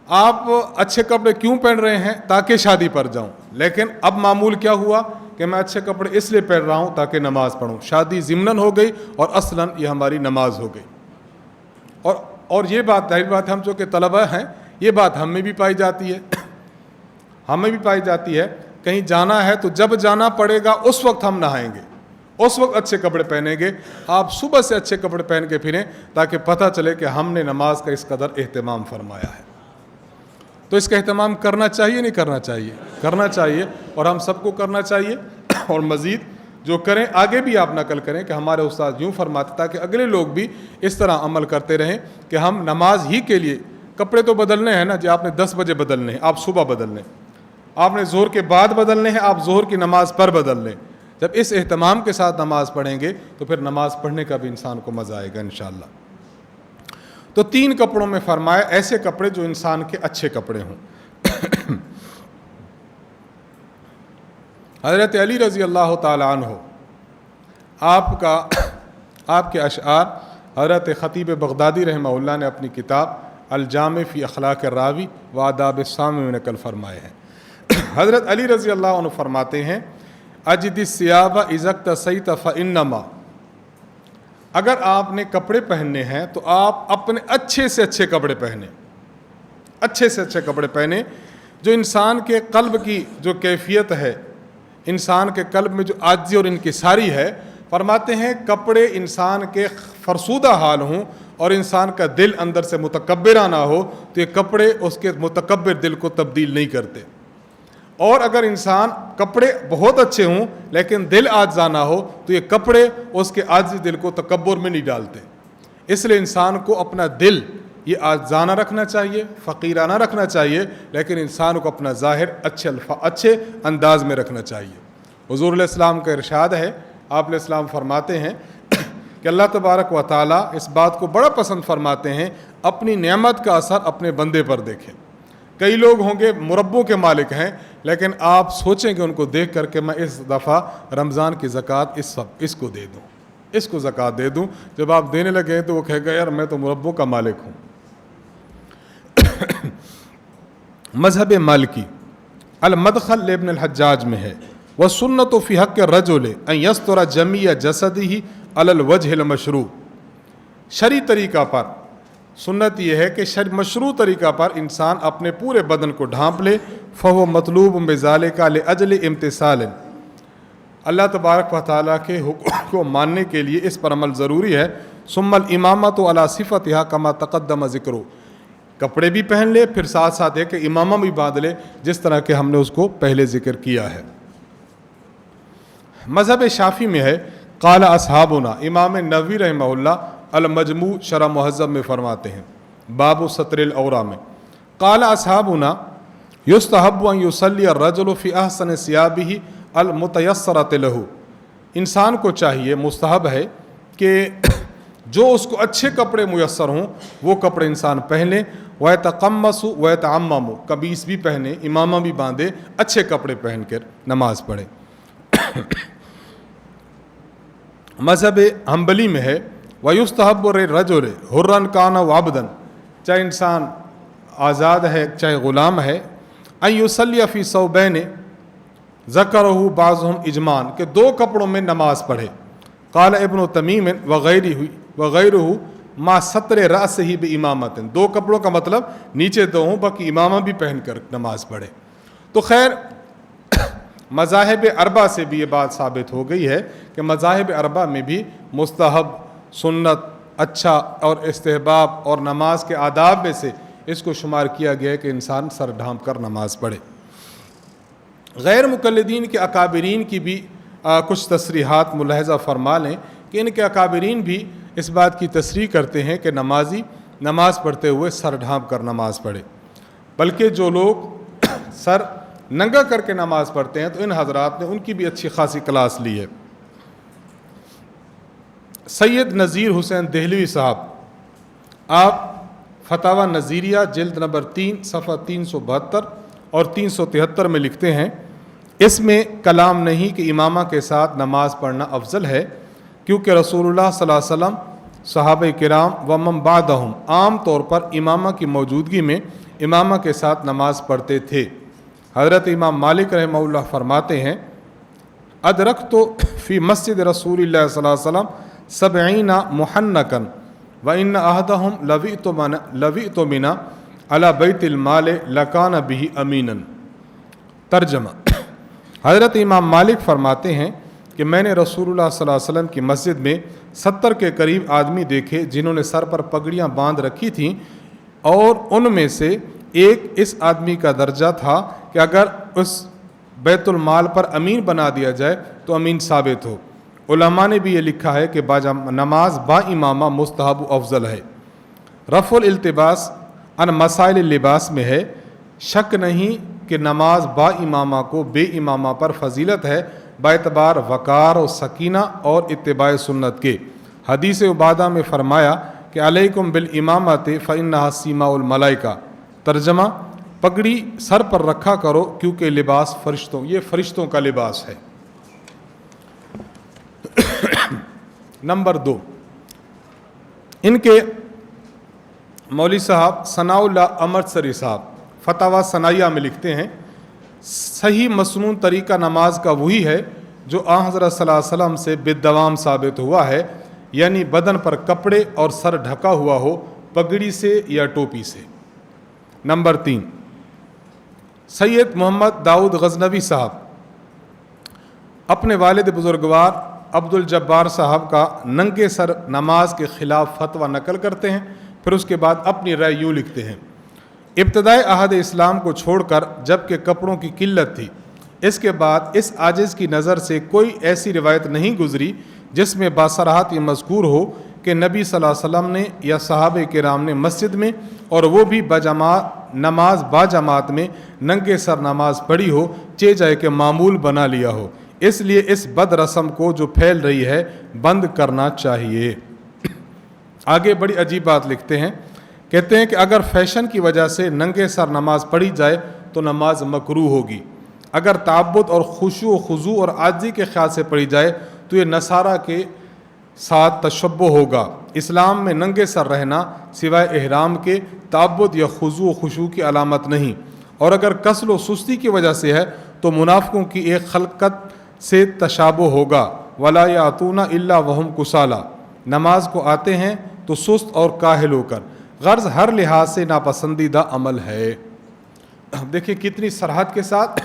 آپ اچھے کپڑے کیوں پہن رہے ہیں؟ تاکہ شادی پر جاؤں، لیکن اب معمول کیا ہوا کہ میں اچھے کپڑے اس لیے پہن رہا ہوں تاکہ نماز پڑھوں، شادی ضمناً ہو گئی اور اصلاً یہ ہماری نماز ہو گئی۔ اور یہ بات ظاہر بات ہے، ہم جو کہ طلبہ ہیں، یہ بات ہم میں بھی پائی جاتی ہے، ہمیں بھی پائی جاتی ہے، کہیں جانا ہے تو جب جانا پڑے گا اس وقت ہم نہائیں گے، اس وقت اچھے کپڑے پہنیں گے۔ آپ صبح سے اچھے کپڑے پہن کے پھریں تاکہ پتہ چلے کہ ہم نے نماز کا اس قدر اہتمام فرمایا ہے۔ تو تو اس کا اہتمام کرنا چاہیے نہیں کرنا چاہیے؟ کرنا چاہیے، اور ہم سب کو کرنا چاہیے، اور مزید جو کریں آگے بھی آپ نقل کریں کہ ہمارے استاد یوں فرماتے تاکہ اگلے لوگ بھی اس طرح عمل کرتے رہیں کہ ہم نماز ہی کے لیے کپڑے تو بدلنے ہیں نا جی، آپ نے 10 بجے بدلنے ہیں، آپ صبح بدل لیں، آپ نے ظہر کے بعد بدلنے ہیں، آپ ظہر کی نماز پر بدل لیں۔ جب اس اہتمام کے ساتھ نماز پڑھیں گے تو پھر نماز پڑھنے کا بھی انسان کو مزہ آئے گا انشاءاللہ۔ تو 3 کپڑوں میں فرمایا ایسے کپڑے جو انسان کے اچھے کپڑے ہوں۔ حضرت علی رضی اللہ تعالیٰ عنہ آپ کے اشعار حضرت خطیب بغدادی رحمہ اللہ نے اپنی کتاب الجامع فی اخلاق الراوی و آداب السامع میں نقل فرمائے ہیں۔ حضرت علی رضی اللہ عنہ فرماتے ہیں اجد الثیاب اذا اکتسیت فانما، اگر آپ نے کپڑے پہننے ہیں تو آپ اپنے اچھے سے اچھے کپڑے پہنیں، اچھے سے اچھے کپڑے پہنیں جو انسان کے قلب کی جو کیفیت ہے، انسان کے قلب میں جو عاجزی اور انکساری ہے، فرماتے ہیں کپڑے انسان کے فرسودہ حال ہوں اور انسان کا دل اندر سے متکبرانہ ہو تو یہ کپڑے اس کے متکبر دل کو تبدیل نہیں کرتے، اور اگر انسان کپڑے بہت اچھے ہوں لیکن دل عاجزانہ ہو تو یہ کپڑے اس کے عاجزی دل کو تکبر میں نہیں ڈالتے۔ اس لیے انسان کو اپنا دل یہ عاجزانہ رکھنا چاہیے، فقیرانہ رکھنا چاہیے، لیکن انسان کو اپنا ظاہر اچھے انداز میں رکھنا چاہیے۔ حضور علیہ السلام کا ارشاد ہے، آپ علیہ السلام فرماتے ہیں کہ اللہ تبارک و تعالیٰ اس بات کو بڑا پسند فرماتے ہیں اپنی نعمت کا اثر اپنے بندے پر دیکھیں۔ کئی لوگ ہوں گے مربوں کے مالک ہیں، لیکن آپ سوچیں کہ ان کو دیکھ کر کے میں اس دفعہ رمضان کی زکوٰۃ اس کو دے دوں، اس کو زکوٰۃ دے دوں۔ جب آپ دینے لگے تو وہ کہے گا یار میں تو مربوں کا مالک ہوں۔ مذہب مالکی المدخل ابن الحجاج میں ہے وَالسُنَّةُ فِي حَقِّ الرَّجُلِ أَن يَسْتُرَ جَمِيعَ جَسَدِهِ عَلَى الْوَجْهِ الْمَشْرُوعِ، شرعی طریقہ پر سنت یہ ہے کہ مشروع طریقہ پر انسان اپنے پورے بدن کو ڈھانپ لے، فَهُوَ مَطْلُوبٌ بِذَلِكَ لِأَجْلِ امْتِثَالٍ، اللہ تبارک و تعالیٰ کے حکم کو ماننے کے لیے اس پر عمل ضروری ہے۔ ثُمَّ الْإِمَامَةُ عَلَى صِفَتِهَا كَمَا تَقَدَّمَ ذِكْرُهُ، کپڑے بھی پہن لے، پھر ساتھ ساتھ ہے کہ امامہ بھی باندھ لے جس طرح کہ ہم نے اس کو پہلے ذکر کیا ہے۔ مذہب شافعی میں ہے قال اصحابنا، امام نووی رحمہ اللہ المجموع شرح مہذب میں فرماتے ہیں باب ستر العورہ میں، قال اصحابنا یستحب ان یصلی الرجل فی احسن ثیابہ المتیسرۃ لہ، انسان کو چاہیے، مستحب ہے کہ جو اس کو اچھے کپڑے میسر ہوں وہ کپڑے انسان پہنے، وَيَتَقَمَّسُ وَيَتَعَمَّمُ، قمیص بھی پہنے، امامہ بھی باندھے، اچھے کپڑے پہن کر نماز پڑھے۔ مذہب حنبلی میں ہے وَيُسْتَحَبُّ لِلرَّجُلِ حُرًّا كَانَ وَعَبْدًا، چاہے انسان آزاد ہے چاہے غلام ہے، أَن يُصَلِّيَ فِي ثَوْبَيْنِ ذَكَرَهُ بَعْضُهُمْ اجمعاً، کہ 2 کپڑوں میں نماز پڑھے۔ قال ابن تمیم وغیرہ ما ستر رأسہ بامامۃ، 2 کپڑوں کا مطلب نیچے 2 ہوں باقی امامہ بھی پہن کر نماز پڑھے۔ تو خیر مذاہب اربع سے بھی یہ بات ثابت ہو گئی ہے کہ مذاہب اربع میں بھی مستحب، سنت، اچھا اور استحباب اور نماز کے آداب میں سے اس کو شمار کیا گیا ہے کہ انسان سر ڈھانپ کر نماز پڑھے۔ غیر مقلدین کے اکابرین کی بھی کچھ تصریحات ملاحظہ فرما لیں کہ ان کے اکابرین بھی اس بات کی تصریح کرتے ہیں کہ نمازی نماز پڑھتے ہوئے سر ڈھانپ کر نماز پڑھے، بلکہ جو لوگ سر ننگا کر کے نماز پڑھتے ہیں تو ان حضرات نے ان کی بھی اچھی خاصی کلاس لی ہے۔ سید نذیر حسین دہلوی صاحب، آپ فتاوی نظیریہ جلد نمبر 3 صفحہ 372 اور 373 میں لکھتے ہیں اس میں کلام نہیں کہ امامہ کے ساتھ نماز پڑھنا افضل ہے، کیونکہ رسول اللہ صلی اللہ علیہ وسلم، صحابہ کرام ومن بعدہم عام طور پر امامہ کی موجودگی میں امامہ کے ساتھ نماز پڑھتے تھے۔ حضرت امام مالک رحمہ اللہ فرماتے ہیں ادرکت فی مسجد رسول اللہ صلی اللہ علیہ وسلم 70 محنکا وان احدہم لویت منا علی بیت المال لکان بہ امینا۔ ترجمہ، حضرت امام مالک فرماتے ہیں کہ میں نے رسول اللہ صلی اللہ علیہ وسلم کی مسجد میں 70 کے قریب آدمی دیکھے جنہوں نے سر پر پگڑیاں باندھ رکھی تھیں، اور ان میں سے ایک اس آدمی کا درجہ تھا کہ اگر اس بیت المال پر امین بنا دیا جائے تو امین ثابت ہو۔ علماء نے بھی یہ لکھا ہے کہ نماز با امامہ مستحب و افضل ہے۔ رفع الالتباس ان مسائل اللباس میں ہے، شک نہیں کہ نماز با امامہ کو بے امامہ پر فضیلت ہے باعتبار وقار و سکینہ اور اتباع سنت کے۔ حدیث عبادہ میں فرمایا کہ علیکم بالامامۃ فانھا سیماء الملائکہ، ترجمہ پگڑی سر پر رکھا کرو کیونکہ لباس یہ فرشتوں کا لباس ہے۔ نمبر 2، ان کے مولوی صاحب ثناء اللہ امرتسری صاحب فتاوی ثنائیہ میں لکھتے ہیں، صحیح مسنون طریقہ نماز کا وہی ہے جو آن حضرت صلی اللہ علیہ وسلم سے بالدوام ثابت ہوا ہے، یعنی بدن پر کپڑے اور سر ڈھکا ہوا ہو، پگڑی سے یا ٹوپی سے۔ نمبر 3، سید محمد داؤد غزنوی صاحب اپنے والد بزرگوار عبد الجبار صاحب کا ننگے سر نماز کے خلاف فتویٰ نقل کرتے ہیں، پھر اس کے بعد اپنی رائے یوں لکھتے ہیں، ابتدائی عہد اسلام کو چھوڑ کر جب کہ کپڑوں کی قلت تھی، اس کے بعد اس عاجز کی نظر سے کوئی ایسی روایت نہیں گزری جس میں باصراحت یہ مذکور ہو کہ نبی صلی اللہ علیہ وسلم نے یا صحابہ کرام نے مسجد میں اور وہ بھی نماز با جماعت میں ننگے سر نماز پڑھی ہو، جائے کہ معمول بنا لیا ہو۔ اس لیے اس بد رسم کو جو پھیل رہی ہے بند کرنا چاہیے۔ آگے بڑی عجیب بات لکھتے ہیں، کہتے ہیں کہ اگر فیشن کی وجہ سے ننگے سر نماز پڑھی جائے تو نماز مکروہ ہوگی، اگر تعبد اور خشوع و خضوع اور عاجزی کے خیال سے پڑھی جائے تو یہ نصارہ کے ساتھ تشبہ ہوگا۔ اسلام میں ننگے سر رہنا سوائے احرام کے تعبد یا خضوع و خشوع کی علامت نہیں، اور اگر کسل و سستی کی وجہ سے ہے تو منافقوں کی ایک خلقت سے تشابہ ہوگا۔ ولا یاتون الا وہم کسالى، نماز کو آتے ہیں تو سست اور کاہل ہو کر، غرض ہر لحاظ سے ناپسندیدہ عمل ہے۔ دیکھیں کتنی سرحد کے ساتھ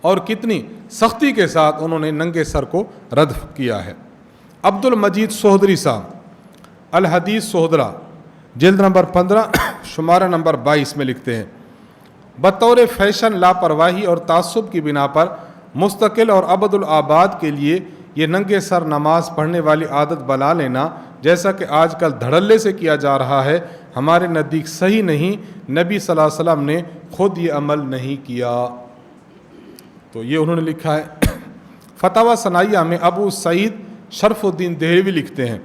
اور کتنی سختی کے ساتھ انہوں نے ننگے سر کو رد کیا ہے۔ عبد المجید سہدری صاحب الحدیث سہدرہ جلد نمبر 15 شمارہ نمبر 22 میں لکھتے ہیں، بطور فیشن، لاپرواہی اور تعصب کی بنا پر مستقل اور ابد الآباد کے لیے یہ ننگے سر نماز پڑھنے والی عادت بنا لینا، جیسا کہ آج کل دھڑلے سے کیا جا رہا ہے، ہمارے نزدیک صحیح نہیں۔ نبی صلی اللہ علیہ وسلم نے خود یہ عمل نہیں کیا۔ تو یہ انہوں نے لکھا ہے۔ فتاوی ثنائیہ میں ابو سعید شرف الدین دہلوی لکھتے ہیں،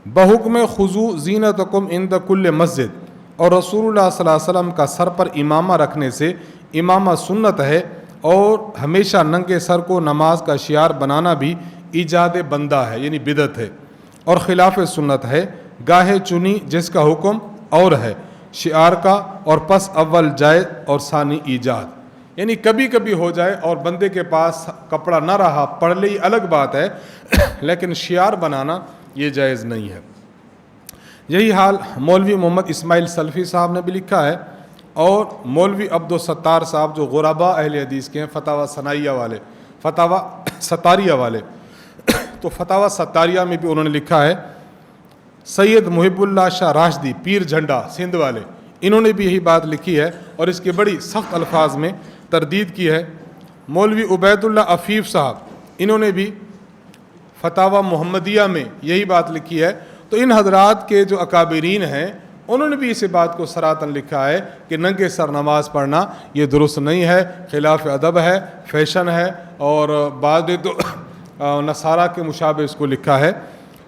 بحکم خضوع زینتکم عند کل مسجد، اور رسول اللہ صلی اللہ علیہ وسلم کا سر پر امامہ رکھنے سے امامہ سنت ہے، اور ہمیشہ ننگے سر کو نماز کا شعار بنانا بھی ایجاد بندہ ہے، یعنی بدعت ہے اور خلاف سنت ہے۔ گاہے چنی جس کا حکم اور ہے شعار کا، اور پس اول جائز اور ثانی ایجاد، یعنی کبھی کبھی ہو جائے اور بندے کے پاس کپڑا نہ رہا، پڑھ لے الگ بات ہے، لیکن شعار بنانا یہ جائز نہیں ہے۔ یہی حال مولوی محمد اسماعیل سلفی صاحب نے بھی لکھا ہے، اور مولوی عبدالستار صاحب جو غرباء اہل حدیث کے ہیں، فتاوی ثنائیہ والے، فتاوی ستاریہ والے، تو فتاوی ستاریہ میں بھی انہوں نے لکھا ہے۔ سید محب اللہ شاہ راشدی پیر جھنڈا سندھ والے، انہوں نے بھی یہی بات لکھی ہے اور اس کے بڑی سخت الفاظ میں تردید کی ہے۔ مولوی عبید اللہ عفیف صاحب، انہوں نے بھی فتاوی محمدیہ میں یہی بات لکھی ہے۔ تو ان حضرات کے جو اکابرین ہیں انہوں نے بھی اسی بات کو صراحتاً لکھا ہے کہ ننگے سر نماز پڑھنا یہ درست نہیں ہے، خلاف ادب ہے، فیشن ہے، اور بعض تو نصارہ کے مشابہ اس کو لکھا ہے۔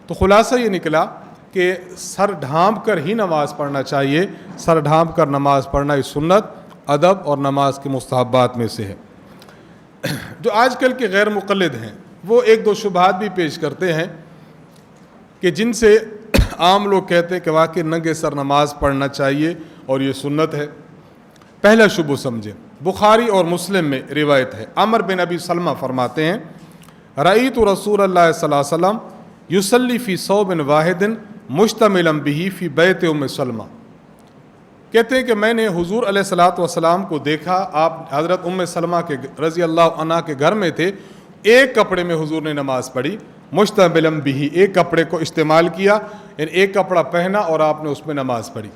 تو خلاصہ یہ نکلا کہ سر ڈھانپ کر ہی نماز پڑھنا چاہیے، سر ڈھانپ کر نماز پڑھنا یہ سنت، ادب اور نماز کے مستحبات میں سے ہے۔ جو آج کل کے غیر مقلد ہیں وہ ایک دو شبہات بھی پیش کرتے ہیں کہ جن سے عام لوگ کہتے ہیں کہ واقعی ننگے سر نماز پڑھنا چاہیے اور یہ سنت ہے۔ پہلا شبہ سمجھیں، بخاری اور مسلم میں روایت ہے، عمر بن ابی سلمہ فرماتے ہیں، رأیت رسول اللہ صلی اللہ علیہ وسلم یصلی فی ثوب واحد مشتملا بہ فی بیت ام سلمہ، کہتے ہیں کہ میں نے حضور علیہ الصلوۃ والسلام کو دیکھا، آپ حضرت ام سلمہ کے رضی اللہ عنہ کے گھر میں تھے، ایک کپڑے میں حضور نے نماز پڑھی، مشتملا بہ، ایک کپڑے کو استعمال کیا، یعنی ایک کپڑا پہنا اور آپ نے اس میں نماز پڑھی۔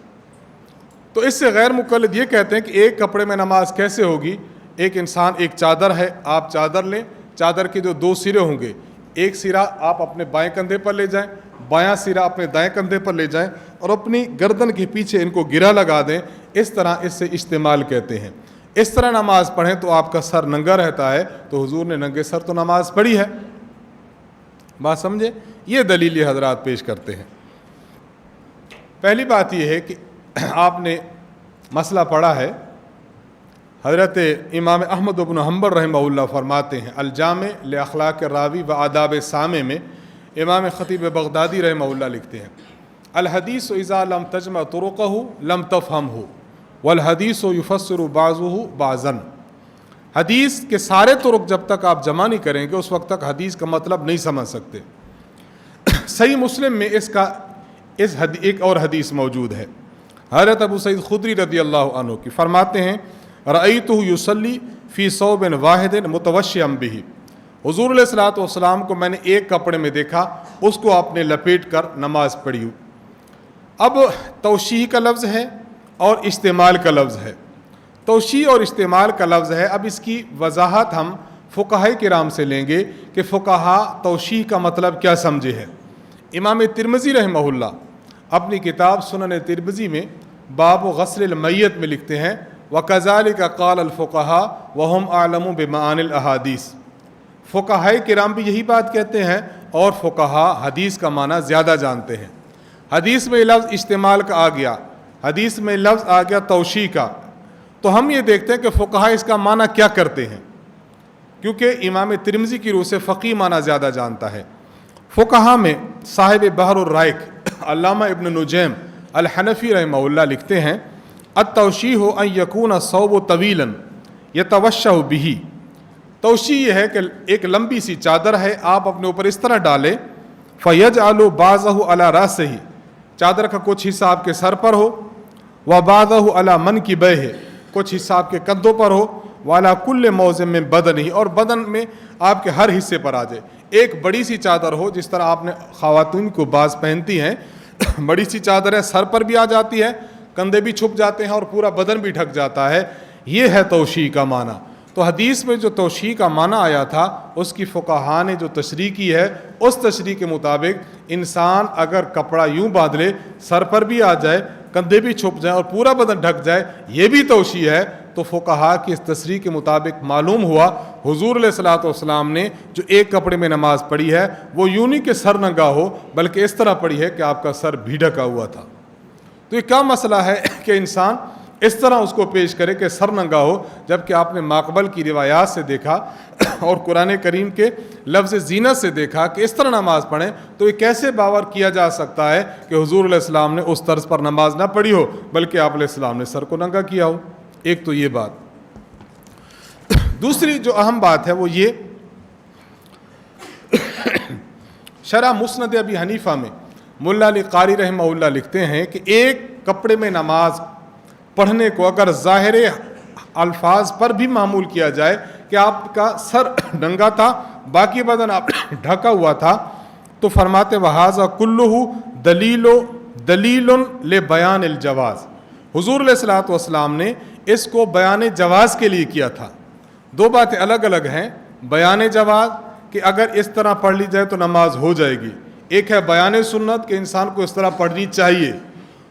تو اس سے غیر مقلد یہ کہتے ہیں کہ ایک کپڑے میں نماز کیسے ہوگی؟ ایک انسان، ایک چادر ہے، آپ چادر لیں، چادر کے جو دو سرے ہوں گے، ایک سرا آپ اپنے بائیں کندھے پر لے جائیں، بایاں سرا اپنے دائیں کندھے پر لے جائیں اور اپنی گردن کے پیچھے ان کو گرہ لگا دیں، اس طرح اس سے اشتمال کہتے ہیں۔ اس طرح نماز پڑھیں تو آپ کا سر ننگا رہتا ہے، تو حضور نے ننگے سر تو نماز پڑھی ہے۔ بات سمجھے؟ یہ دلیل یہ حضرات پیش کرتے ہیں۔ پہلی بات یہ ہے کہ آپ نے مسئلہ پڑھا ہے، حضرت امام احمد بن حنبل رحمہ اللہ فرماتے ہیں الجامع لاخلاق الراوی و آداب سامع میں، امام خطیب بغدادی رحمہ اللہ لکھتے ہیں الحدیث اذا لم تجمع طرقہ لم تفہمہ والحدیث یفسر بعضہ بعضا۔ حدیث کے سارے طرق جب تک آپ جمع نہیں کریں گے اس وقت تک حدیث کا مطلب نہیں سمجھ سکتے۔ صحیح مسلم میں ایک اور حدیث موجود ہے، حضرت ابو سعید خدری رضی اللہ عنہ کی، فرماتے ہیں رأیتہ یصلی فی ثوب واحد متوشیا بہ، حضور علیہ الصلوۃ والسلام کو میں نے ایک کپڑے میں دیکھا، اس کو آپ نے لپیٹ کر نماز پڑھی۔ اب توشیح کا لفظ ہے اور استعمال کا لفظ ہے۔ توشیح اور استعمال کا لفظ ہے، اب اس کی وضاحت ہم فقہاء کرام سے لیں گے کہ فقہاء توشیح کا مطلب کیا سمجھے ہے۔ امام ترمذی رحمہ اللہ اپنی کتاب سنن ترمذی میں باب غسل المیت میں لکھتے ہیں وَكَذَلِكَ قَالَ الْفُقَهَاءُ وَهُمْ أَعْلَمُ بِمَعَانِ الْأَحَادِيثِ، فقہاء کرام بھی یہی بات کہتے ہیں اور فقہاء حدیث کا معنی زیادہ جانتے ہیں۔ حدیث میں لفظ استعمال کا آ گیا، حدیث میں لفظ آ گیا توشیح کا، تو ہم یہ دیکھتے ہیں کہ فقہاء اس کا معنی کیا کرتے ہیں، کیونکہ امام ترمذی کی روح سے فقیہ معنی زیادہ جانتا ہے۔ فقہاء میں صاحب بحر الرائق علامہ ابن نجیم الحنفی رحمہ اللہ لکھتے ہیں التوشیح ان یکون الثوب طویلا یتوشح بہ، توشیح یہ ہے کہ ایک لمبی سی چادر ہے، آپ اپنے اوپر اس طرح ڈالیں فیجعل بعضہ علی راسہ، چادر کا کچھ حصہ آپ کے سر پر ہو، وبعضہ علی منکبیہ، کچھ حصہ آپ کے کندھوں پر ہو، وعلی کل موضع من بدنہ، اور بدن میں آپ کے ہر حصے پر آ جائے۔ ایک بڑی سی چادر ہو، جس طرح آپ نے خواتین کو بعض پہنتی ہیں، بڑی سی چادر ہے، سر پر بھی آ جاتی ہے، کندھے بھی چھپ جاتے ہیں اور پورا بدن بھی ڈھک جاتا ہے، یہ ہے توشیح کا معنی۔ تو حدیث میں جو توشیح کا معنی آیا تھا اس کی فقہاء نے جو تشریح کی ہے، اس تشریح کے مطابق انسان اگر کپڑا یوں باندھ لے، سر پر بھی آ جائے، کندھے بھی چھپ جائیں اور پورا بدن ڈھک جائے، یہ بھی توشیح ہے۔ تو فقہاء کی اس تشریح کے مطابق معلوم ہوا حضور علیہ الصلوۃ والسلام نے جو ایک کپڑے میں نماز پڑھی ہے وہ یوں نہیں کہ سر ننگا ہو، بلکہ اس طرح پڑھی ہے کہ آپ کا سر بھی ڈھکا ہوا تھا۔ تو یہ کیا مسئلہ ہے کہ انسان اس طرح اس کو پیش کرے کہ سر ننگا ہو، جبکہ آپ نے ماقبل کی روایات سے دیکھا اور قرآن کریم کے لفظ زینت سے دیکھا کہ اس طرح نماز پڑھیں، تو یہ کیسے باور کیا جا سکتا ہے کہ حضور علیہ السلام نے اس طرز پر نماز نہ پڑھی ہو بلکہ آپ علیہ السلام نے سر کو ننگا کیا ہو؟ ایک تو یہ بات۔ دوسری جو اہم بات ہے وہ یہ، شرح مسند ابی حنیفہ میں ملا علی قاری رحمہ اللہ لکھتے ہیں کہ ایک کپڑے میں نماز پڑھنے کو اگر ظاہر الفاظ پر بھی معمول کیا جائے کہ آپ کا سر ننگا تھا، باقی بدن آپ ڈھکا ہوا تھا، تو فرماتے وہذا کلہ دلیل لبیان الجواز، حضور علیہ الصلوۃ والسلام نے اس کو بیان جواز کے لیے کیا تھا۔ دو باتیں الگ الگ ہیں، بیان جواز کہ اگر اس طرح پڑھ لی جائے تو نماز ہو جائے گی، ایک ہے بیان سنت کہ انسان کو اس طرح پڑھنی چاہیے۔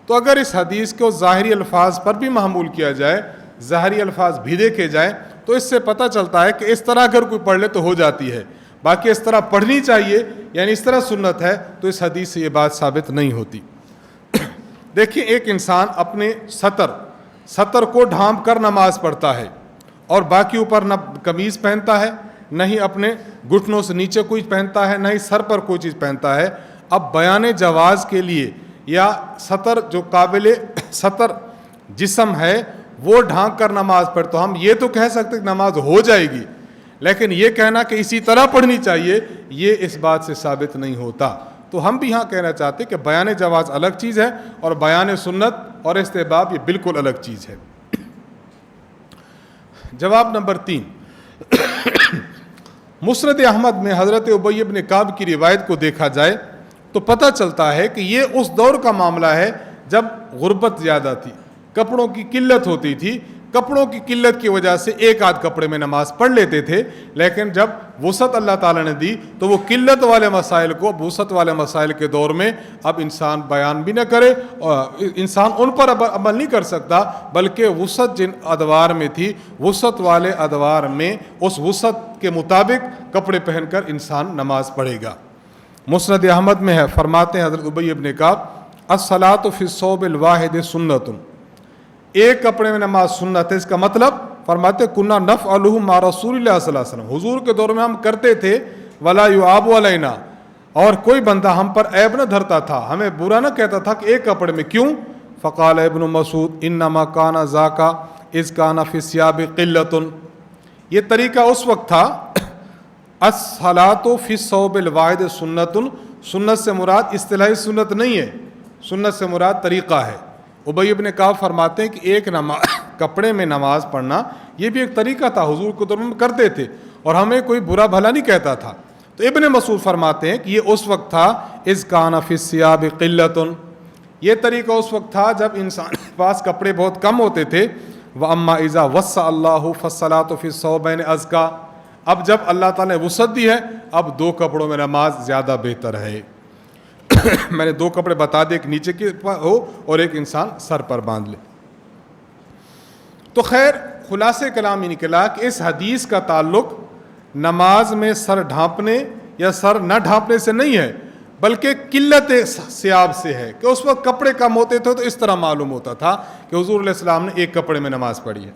تو اگر اس حدیث کو ظاہری الفاظ پر بھی معمول کیا جائے، ظاہری الفاظ بھی دیکھے جائیں، تو اس سے پتہ چلتا ہے کہ اس طرح اگر کوئی پڑھ لے تو ہو جاتی ہے، باقی اس طرح پڑھنی چاہیے یعنی اس طرح سنت ہے، تو اس حدیث سے یہ بات ثابت نہیں ہوتی۔ دیکھیں، ایک انسان اپنے سطر کو ڈھانپ کر نماز پڑھتا ہے اور باقی اوپر نہ قمیض پہنتا ہے، نہ ہی اپنے گھٹنوں سے نیچے کوئی پہنتا ہے، نہ ہی سر پر کوئی چیز پہنتا ہے۔ اب بیان جواز کے لیے یا سطر جو قابل سطر جسم ہے وہ ڈھانک کر نماز پڑھ، تو ہم یہ تو کہہ سکتے کہ نماز ہو جائے گی، لیکن یہ کہنا کہ اسی طرح پڑھنی چاہیے یہ اس بات سے ثابت نہیں ہوتا۔ تو ہم بھی یہاں کہنا چاہتے کہ بیان جواز الگ چیز ہے اور بیان سنت اور استحباب یہ بالکل الگ چیز ہے۔ جواب نمبر 3، مسند احمد میں حضرت ابی بن کعب کی روایت کو دیکھا جائے تو پتہ چلتا ہے کہ یہ اس دور کا معاملہ ہے جب غربت زیادہ تھی، کپڑوں کی قلت ہوتی تھی، کپڑوں کی قلت کی وجہ سے ایک آدھ کپڑے میں نماز پڑھ لیتے تھے، لیکن جب وسعت اللہ تعالیٰ نے دی تو وہ قلت والے مسائل کو وسعت والے مسائل کے دور میں اب انسان بیان بھی نہ کرے اور انسان ان پر عمل نہیں کر سکتا، بلکہ وسعت جن ادوار میں تھی وسعت والے ادوار میں اس وسعت کے مطابق کپڑے پہن کر انسان نماز پڑھے گا۔ مسند احمد میں ہے، فرماتے ہیں حضرت ابی بن کعب الصلاۃ فی الثوب الواحد سنۃ، ایک کپڑے میں نماز سنت ہے۔ اس کا مطلب فرماتے کنا نفعلہ مع رسول اللہ صلی اللہ علیہ وسلم، حضور کے دور میں ہم کرتے تھے، ولا یعاب علینا، اور کوئی بندہ ہم پر عیب نہ دھرتا تھا، ہمیں برا نہ کہتا تھا کہ ایک کپڑے میں کیوں۔ فقال ابن مسعود انما کان ذاک اذ کان فی الثیاب قلۃ، یہ طریقہ اس وقت تھا، الصلاۃ فی الثوب الواحد سنۃ، سنت سے مراد اصطلاحی سنت نہیں ہے، سنت سے مراد طریقہ ہے۔ ابی بن کعب فرماتے ہیں کہ ایک کپڑے میں نماز پڑھنا یہ بھی ایک طریقہ تھا، حضور کے دور میں کرتے تھے اور ہمیں کوئی برا بھلا نہیں کہتا تھا۔ تو ابن مسعود فرماتے ہیں کہ یہ اس وقت تھا اذ کان فی الثیاب قلۃ، یہ طریقہ اس وقت تھا جب انسان کے پاس کپڑے بہت کم ہوتے تھے۔ واما اذا وسع اللہ فالصلاۃ فی الثوبین ازکیٰ، اب جب اللہ تعالیٰ نے وسعت دی ہے اب دو کپڑوں میں نماز زیادہ بہتر ہے۔ میں نے دو کپڑے بتا دے، ایک نیچے کے ہو اور ایک انسان سر پر باندھ لے۔ تو خیر خلاصے کلام یہ نکلا کہ اس حدیث کا تعلق نماز میں سر ڈھانپنے یا سر نہ ڈھانپنے سے نہیں ہے، بلکہ قلت ثیاب سے ہے کہ اس وقت کپڑے کم ہوتے تھے تو اس طرح معلوم ہوتا تھا کہ حضور علیہ السلام نے ایک کپڑے میں نماز پڑھی ہے۔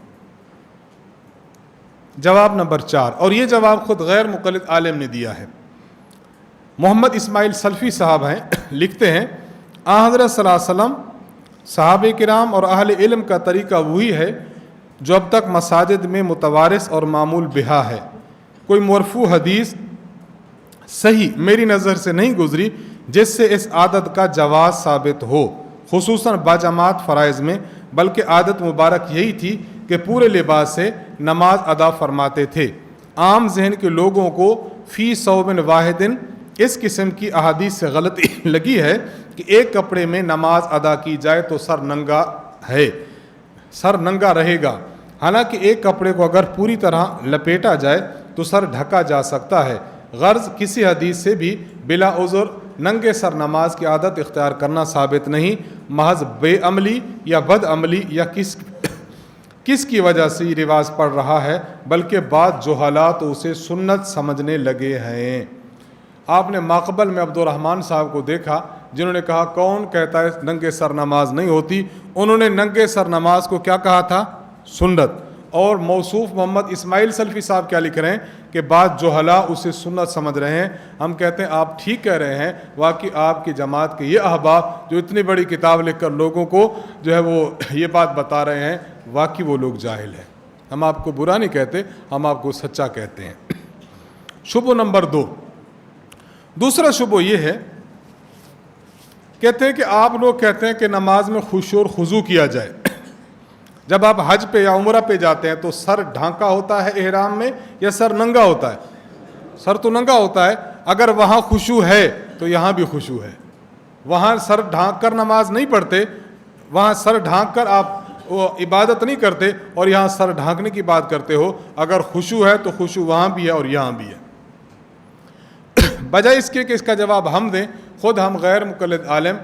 جواب نمبر 4، اور یہ جواب خود غیر مقلد عالم نے دیا ہے۔ محمد اسماعیل سلفی صاحب ہیں، لکھتے ہیں حضرت صلی اللہ علیہ وسلم، صحابہ کرام اور اہل علم کا طریقہ وہی ہے جو اب تک مساجد میں متوارث اور معمول بہا ہے۔ کوئی مرفوع حدیث صحیح میری نظر سے نہیں گزری جس سے اس عادت کا جواز ثابت ہو، خصوصاً باجماعت فرائض میں، بلکہ عادت مبارک یہی تھی کہ پورے لباس سے نماز ادا فرماتے تھے۔ عام ذہن کے لوگوں کو فی ثوب واحد اس قسم کی احادیث سے غلطی لگی ہے کہ ایک کپڑے میں نماز ادا کی جائے تو سر ننگا ہے، سر ننگا رہے گا، حالانکہ ایک کپڑے کو اگر پوری طرح لپیٹا جائے تو سر ڈھکا جا سکتا ہے۔ غرض کسی حدیث سے بھی بلا عذر ننگے سر نماز کی عادت اختیار کرنا ثابت نہیں، محض بے عملی یا بد عملی یا کس کی وجہ سے یہ رواج پڑ رہا ہے، بلکہ بعض جہالات اسے سنت سمجھنے لگے ہیں۔ آپ نے ماقبل میں عبد الرحمن صاحب کو دیکھا جنہوں نے کہا کون کہتا ہے ننگے سر نماز نہیں ہوتی، انہوں نے ننگے سر نماز کو کیا کہا تھا؟ سنت۔ اور موصوف محمد اسماعیل سلفی صاحب کیا لکھ رہے ہیں کہ بعض جہلا اسے سنت سمجھ رہے ہیں۔ ہم کہتے ہیں آپ ٹھیک کہہ رہے ہیں، واقعی آپ کی جماعت کے یہ احباب جو اتنی بڑی کتاب لکھ کر لوگوں کو جو ہے وہ یہ بات بتا رہے ہیں، واقعی وہ لوگ جاہل ہیں۔ ہم آپ کو برا نہیں کہتے، ہم آپ کو سچا کہتے ہیں۔ شبہ نمبر 2، دوسرا شبہ یہ ہے، کہتے ہیں کہ آپ لوگ کہتے ہیں کہ نماز میں خشوع اور خضوع کیا جائے۔ جب آپ حج پہ یا عمرہ پہ جاتے ہیں تو سر ڈھانکا ہوتا ہے احرام میں یا سر ننگا ہوتا ہے؟ سر تو ننگا ہوتا ہے۔ اگر وہاں خشوع ہے تو یہاں بھی خشوع ہے۔ وہاں سر ڈھانک کر نماز نہیں پڑھتے، وہاں سر ڈھانک کر آپ وہ عبادت نہیں کرتے، اور یہاں سر ڈھانکنے کی بات کرتے ہو۔ اگر خشوع ہے تو خشوع وہاں بھی ہے اور یہاں بھی ہے۔ بجائے اس کے کہ اس کا جواب ہم دیں، خود ہم غیر مقلد عالم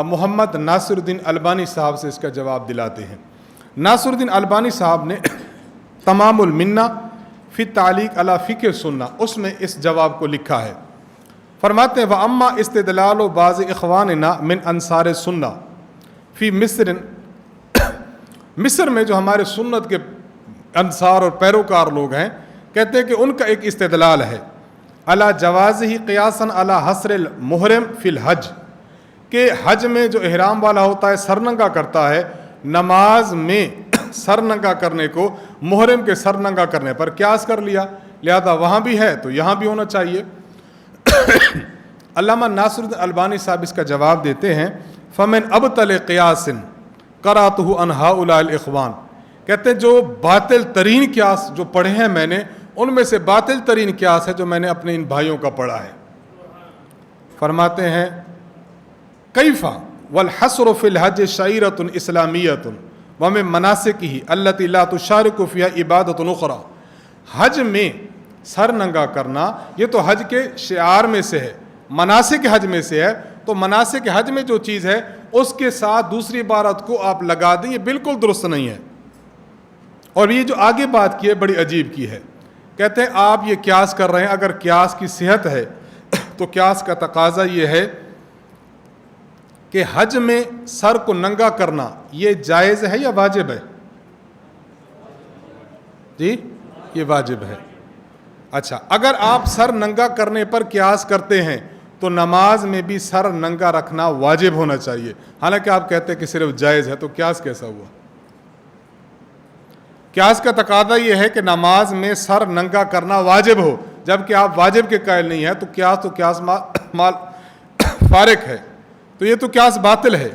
محمد ناصر الدین البانی صاحب سے اس کا جواب دلاتے ہیں۔ ناصر الدین البانی صاحب نے تمام المنہ فی تعلیق علی فقہ سنہ، اس میں اس جواب کو لکھا ہے۔ فرماتے ہیں وَأَمَّا اسْتِدْلَالُ بَعْضِ إِخْوَانِنَا مِنْ أَنصَارِ السُنَّةِ فی مصر، مصر میں جو ہمارے سنت کے انصار اور پیروکار لوگ ہیں، کہتے ہیں کہ ان کا ایک استدلال ہے علی جوازہ قیاساً علی حصر المحرم فی الحج، کہ حج میں جو احرام والا ہوتا ہے سر ننگا کرتا ہے، نماز میں سر ننگا کرنے کو محرم کے سر ننگا کرنے پر قیاس کر لیا، لہذا وہاں بھی ہے تو یہاں بھی ہونا چاہیے۔ علامہ ناصر الدین البانی صاحب اس کا جواب دیتے ہیں فمن ابطل قیاس قرأتہ عن ہؤلاء الاخوان، کہتے ہیں جو باطل ترین قیاس جو پڑھے ہیں میں نے، ان میں سے باطل ترین قیاس ہے جو میں نے اپنے ان بھائیوں کا پڑھا ہے۔ فرماتے ہیں کیفا والحصر فی الحج شعیرۃ اسلامیۃ وَمِن مَنَاسِكِهِ الَّتِي لَا تُشَارِكُ فِيهَا عِبَادَةٌ أُخْرَى. حج میں سر ننگا کرنا یہ تو حج کے شعار میں سے ہے، مناسک حج میں سے ہے. تو مناسک حج میں جو چیز ہے اس کے ساتھ دوسری عبادت کو آپ لگا دیں، یہ بالکل درست نہیں ہے. اور یہ جو آگے بات کی ہے بڑی عجیب کی ہے. کہتے ہیں آپ یہ قیاس کر رہے ہیں، اگر قیاس کی صحت ہے تو قیاس کا تقاضا یہ ہے کہ حج میں سر کو ننگا کرنا یہ جائز ہے یا واجب ہے؟ جی یہ واجب ہے. اچھا، اگر آپ سر ننگا کرنے پر قیاس کرتے ہیں تو نماز میں بھی سر ننگا رکھنا واجب ہونا چاہیے، حالانکہ آپ کہتے ہیں کہ صرف جائز ہے. تو قیاس کیسا ہوا؟ قیاس کا تقاضا یہ ہے کہ نماز میں سر ننگا کرنا واجب ہو، جبکہ آپ واجب کے قائل نہیں ہیں. تو قیاس مال فارق ہے، تو یہ تو قیاس باطل ہے.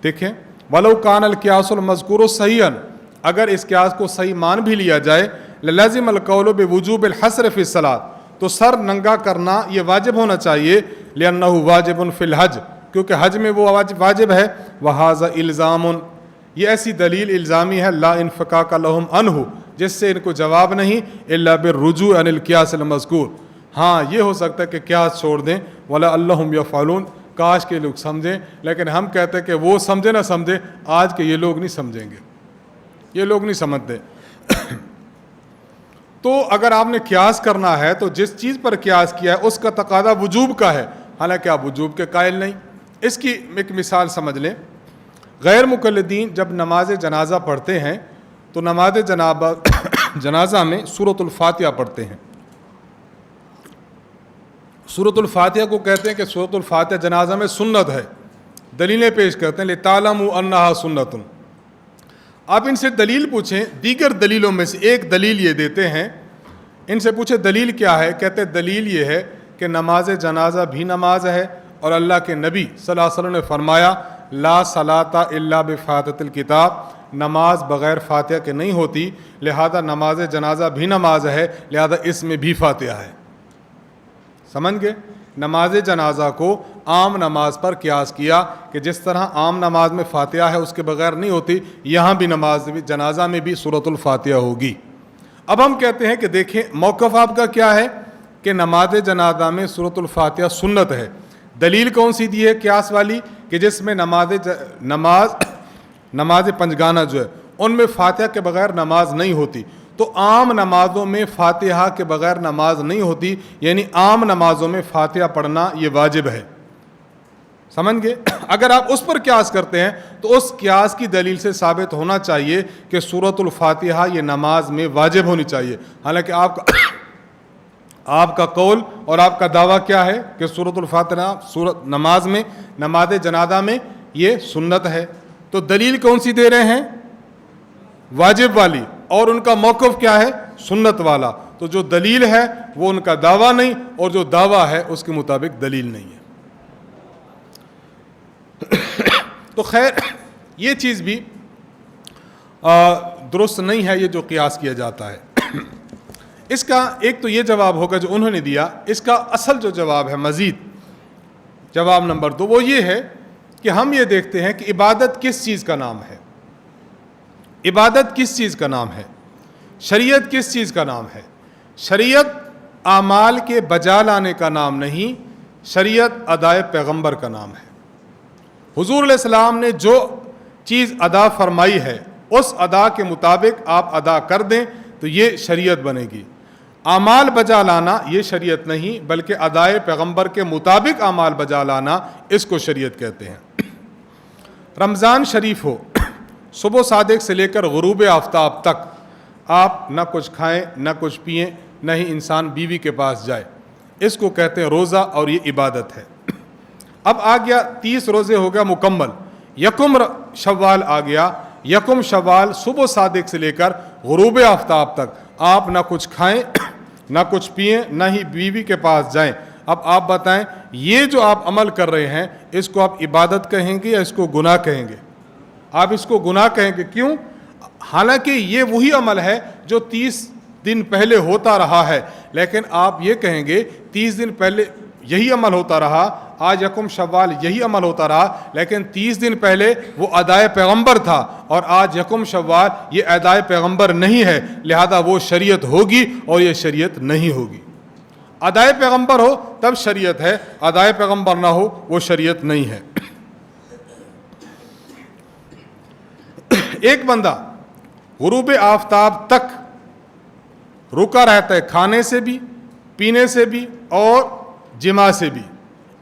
دیکھیں، وَلَوْ كَانَ الْقِيَاسُ الْمَذْكُورُ صَحِيحًا، اگر اس قیاس کو صحیح مان بھی لیا جائے، لَلَزِمَ الْقَوْلُ بِوُجُوبِ الْحَصْرِ فِي الصَّلَاةِ، تو سر ننگا کرنا یہ واجب ہونا چاہیے. لِأَنَّهُ وَاجِبٌ فِي الْحَجِّ، کیونکہ حج میں وہ واجب ہے. وَهَذَا إِلْزَامٌ، یہ ایسی دلیل الزامی ہے، لا انفقاق لہم عنہ، جس سے ان کو جواب نہیں، الا بالرجوع عن القیاس المذکور. ہاں یہ ہو سکتا ہے کہ قیاس چھوڑ دیں، وَلَعَلَّهُمْ يَفْعَلُونَ، کاش کے لوگ سمجھیں. لیکن ہم کہتے ہیں کہ وہ سمجھے نہ سمجھے، آج کے یہ لوگ نہیں سمجھیں گے، یہ لوگ نہیں سمجھتے. تو اگر آپ نے قیاس کرنا ہے تو جس چیز پر قیاس کیا ہے اس کا تقاضا وجوب کا ہے، حالانکہ آپ وجوب کے قائل نہیں. اس کی ایک مثال سمجھ لیں. غیر مقلدین جب نماز جنازہ پڑھتے ہیں تو نماز جنازہ میں سورۃ الفاتحہ پڑھتے ہیں. سورۃ الفاتحہ کو کہتے ہیں کہ سورۃ الفاتحہ جنازہ میں سنت ہے. دلیلیں پیش کرتے ہیں، لِتَعْلَمُوا أَنَّهَا سُنَّةٌ. آپ ان سے دلیل پوچھیں، دیگر دلیلوں میں سے ایک دلیل یہ دیتے ہیں. ان سے پوچھیں دلیل کیا ہے، کہتے ہیں دلیل یہ ہے کہ نماز جنازہ بھی نماز ہے، اور اللہ کے نبی صلی اللہ علیہ وسلم نے فرمایا لا صلاۃ الا بفاتحۃ الکتاب، نماز بغیر فاتحہ کے نہیں ہوتی، لہذا نماز جنازہ بھی نماز ہے، لہذا اس میں بھی فاتحہ ہے. سمجھ گئے؟ نماز جنازہ کو عام نماز پر قیاس کیا کہ جس طرح عام نماز میں فاتحہ ہے اس کے بغیر نہیں ہوتی، یہاں بھی نماز جنازہ میں بھی سورۃ الفاتحہ ہوگی. اب ہم کہتے ہیں کہ دیکھیں موقف آپ کا کیا ہے کہ نماز جنازہ میں سورۃ الفاتحہ سنت ہے. دلیل کون سی دی ہے قیاس والی کہ جس میں نماز پنجگانہ جو ہے ان میں فاتحہ کے بغیر نماز نہیں ہوتی. تو عام نمازوں میں فاتحہ کے بغیر نماز نہیں ہوتی، یعنی عام نمازوں میں فاتحہ پڑھنا یہ واجب ہے. سمجھ گئے؟ اگر آپ اس پر قیاس کرتے ہیں تو اس قیاس کی دلیل سے ثابت ہونا چاہیے کہ سورۃ الفاتحہ یہ نماز میں واجب ہونی چاہیے، حالانکہ آپ کا قول اور آپ کا دعویٰ کیا ہے کہ سورۃ الفاتحہ نماز جنازہ میں یہ سنت ہے. تو دلیل کون سی دے رہے ہیں؟ واجب والی، اور ان کا موقف کیا ہے؟ سنت والا. تو جو دلیل ہے وہ ان کا دعویٰ نہیں، اور جو دعویٰ ہے اس کے مطابق دلیل نہیں ہے. تو خیر یہ چیز بھی درست نہیں ہے، یہ جو قیاس کیا جاتا ہے. اس کا ایک تو یہ جواب ہوگا جو انہوں نے دیا. اس کا اصل جو جواب ہے، مزید جواب نمبر 2، وہ یہ ہے کہ ہم یہ دیکھتے ہیں کہ عبادت کس چیز کا نام ہے، عبادت کس چیز کا نام ہے، شریعت کس چیز کا نام ہے. شریعت اعمال کے بجا لانے کا نام نہیں، شریعت ادائے پیغمبر کا نام ہے. حضور علیہ السلام نے جو چیز ادا فرمائی ہے اس ادا کے مطابق آپ ادا کر دیں تو یہ شریعت بنے گی. اعمال بجا لانا یہ شریعت نہیں، بلکہ ادائے پیغمبر کے مطابق اعمال بجا لانا، اس کو شریعت کہتے ہیں. رمضان شریف ہو، صبح صادق سے لے کر غروب آفتاب تک آپ نہ کچھ کھائیں نہ کچھ پئیں، نہ ہی انسان بیوی کے پاس جائے، اس کو کہتے ہیں روزہ، اور یہ عبادت ہے. اب آ گیا 30 روزے ہو گیا مکمل، یکم شوال آ گیا. یکم شوال صبح صادق سے لے کر غروب آفتاب تک آپ نہ کچھ کھائیں نہ کچھ پئیں، نہ ہی بیوی کے پاس جائیں. اب آپ بتائیں یہ جو آپ عمل کر رہے ہیں اس کو آپ عبادت کہیں گے یا اس کو گناہ کہیں گے؟ آپ اس کو گناہ کہیں گے. کیوں؟ حالانکہ یہ وہی عمل ہے جو 30 دن پہلے ہوتا رہا ہے، لیکن آپ یہ کہیں گے 30 دن پہلے یہی عمل ہوتا رہا، آج یکم شوال یہی عمل ہوتا رہا، لیکن 30 دن پہلے وہ ادائے پیغمبر تھا اور آج یکم شوال یہ ادائے پیغمبر نہیں ہے، لہذا وہ شریعت ہوگی اور یہ شریعت نہیں ہوگی۔ ادائے پیغمبر ہو تب شریعت ہے، ادائے پیغمبر نہ ہو وہ شریعت نہیں ہے۔ ایک بندہ غروب آفتاب تک رکا رہتا ہے، کھانے سے بھی، پینے سے بھی اور جماع سے بھی،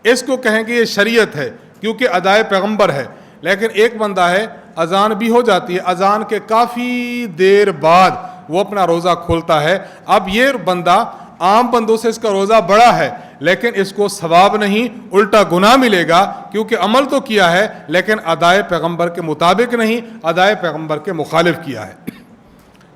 اس کو کہیں کہ یہ شریعت ہے کیونکہ ادائے پیغمبر ہے۔ لیکن ایک بندہ ہے، اذان بھی ہو جاتی ہے، اذان کے کافی دیر بعد وہ اپنا روزہ کھولتا ہے، اب یہ بندہ عام بندوں سے اس کا روزہ بڑا ہے لیکن اس کو ثواب نہیں، الٹا گناہ ملے گا کیونکہ عمل تو کیا ہے لیکن ادائے پیغمبر کے مطابق نہیں، ادائے پیغمبر کے مخالف کیا ہے۔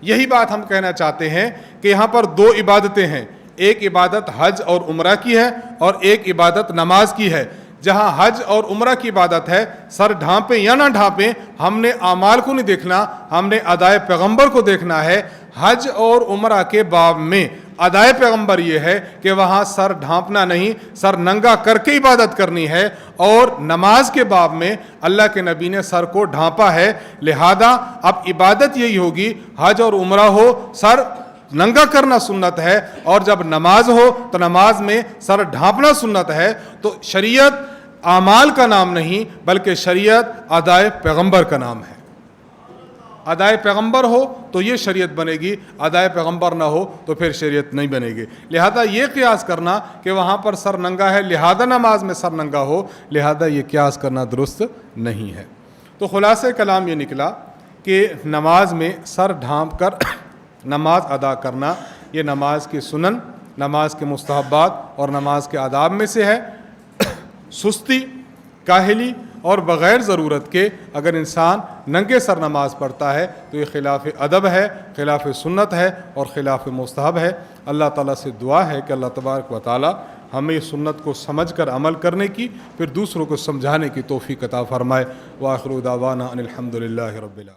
یہی بات ہم کہنا چاہتے ہیں کہ یہاں پر دو عبادتیں ہیں، ایک عبادت حج اور عمرہ کی ہے اور ایک عبادت نماز کی ہے۔ جہاں حج اور عمرہ کی عبادت ہے، سر ڈھانپیں یا نہ ڈھانپیں، ہم نے اعمال کو نہیں دیکھنا، ہم نے ادائے پیغمبر کو دیکھنا ہے۔ حج اور عمرہ کے باب میں ادائے پیغمبر یہ ہے کہ وہاں سر ڈھانپنا نہیں، سر ننگا کر کے عبادت کرنی ہے، اور نماز کے باب میں اللہ کے نبی نے سر کو ڈھانپا ہے، لہذا اب عبادت یہی ہوگی، حج اور عمرہ ہو سر ننگا کرنا سنت ہے، اور جب نماز ہو تو نماز میں سر ڈھانپنا سنت ہے۔ تو شریعت اعمال کا نام نہیں بلکہ شریعت ادائے پیغمبر کا نام ہے۔ ادائے پیغمبر ہو تو یہ شریعت بنے گی، ادائے پیغمبر نہ ہو تو پھر شریعت نہیں بنے گی۔ لہذا یہ قیاس کرنا کہ وہاں پر سر ننگا ہے لہذا نماز میں سر ننگا ہو، لہذا یہ قیاس کرنا درست نہیں ہے۔ تو خلاصہ کلام یہ نکلا کہ نماز میں سر ڈھانپ کر نماز ادا کرنا یہ نماز کی سنن، نماز کے مستحبات اور نماز کے آداب میں سے ہے۔ سستی، کاہلی اور بغیر ضرورت کے اگر انسان ننگے سر نماز پڑھتا ہے تو یہ خلاف ادب ہے، خلاف سنت ہے اور خلاف مستحب ہے۔ اللہ تعالیٰ سے دعا ہے کہ اللہ تبارک و تعالیٰ ہمیں سنت کو سمجھ کر عمل کرنے کی، پھر دوسروں کو سمجھانے کی توفیق عطا فرمائے۔ وآخر دعوانا ان الحمد للہ رب العالمین۔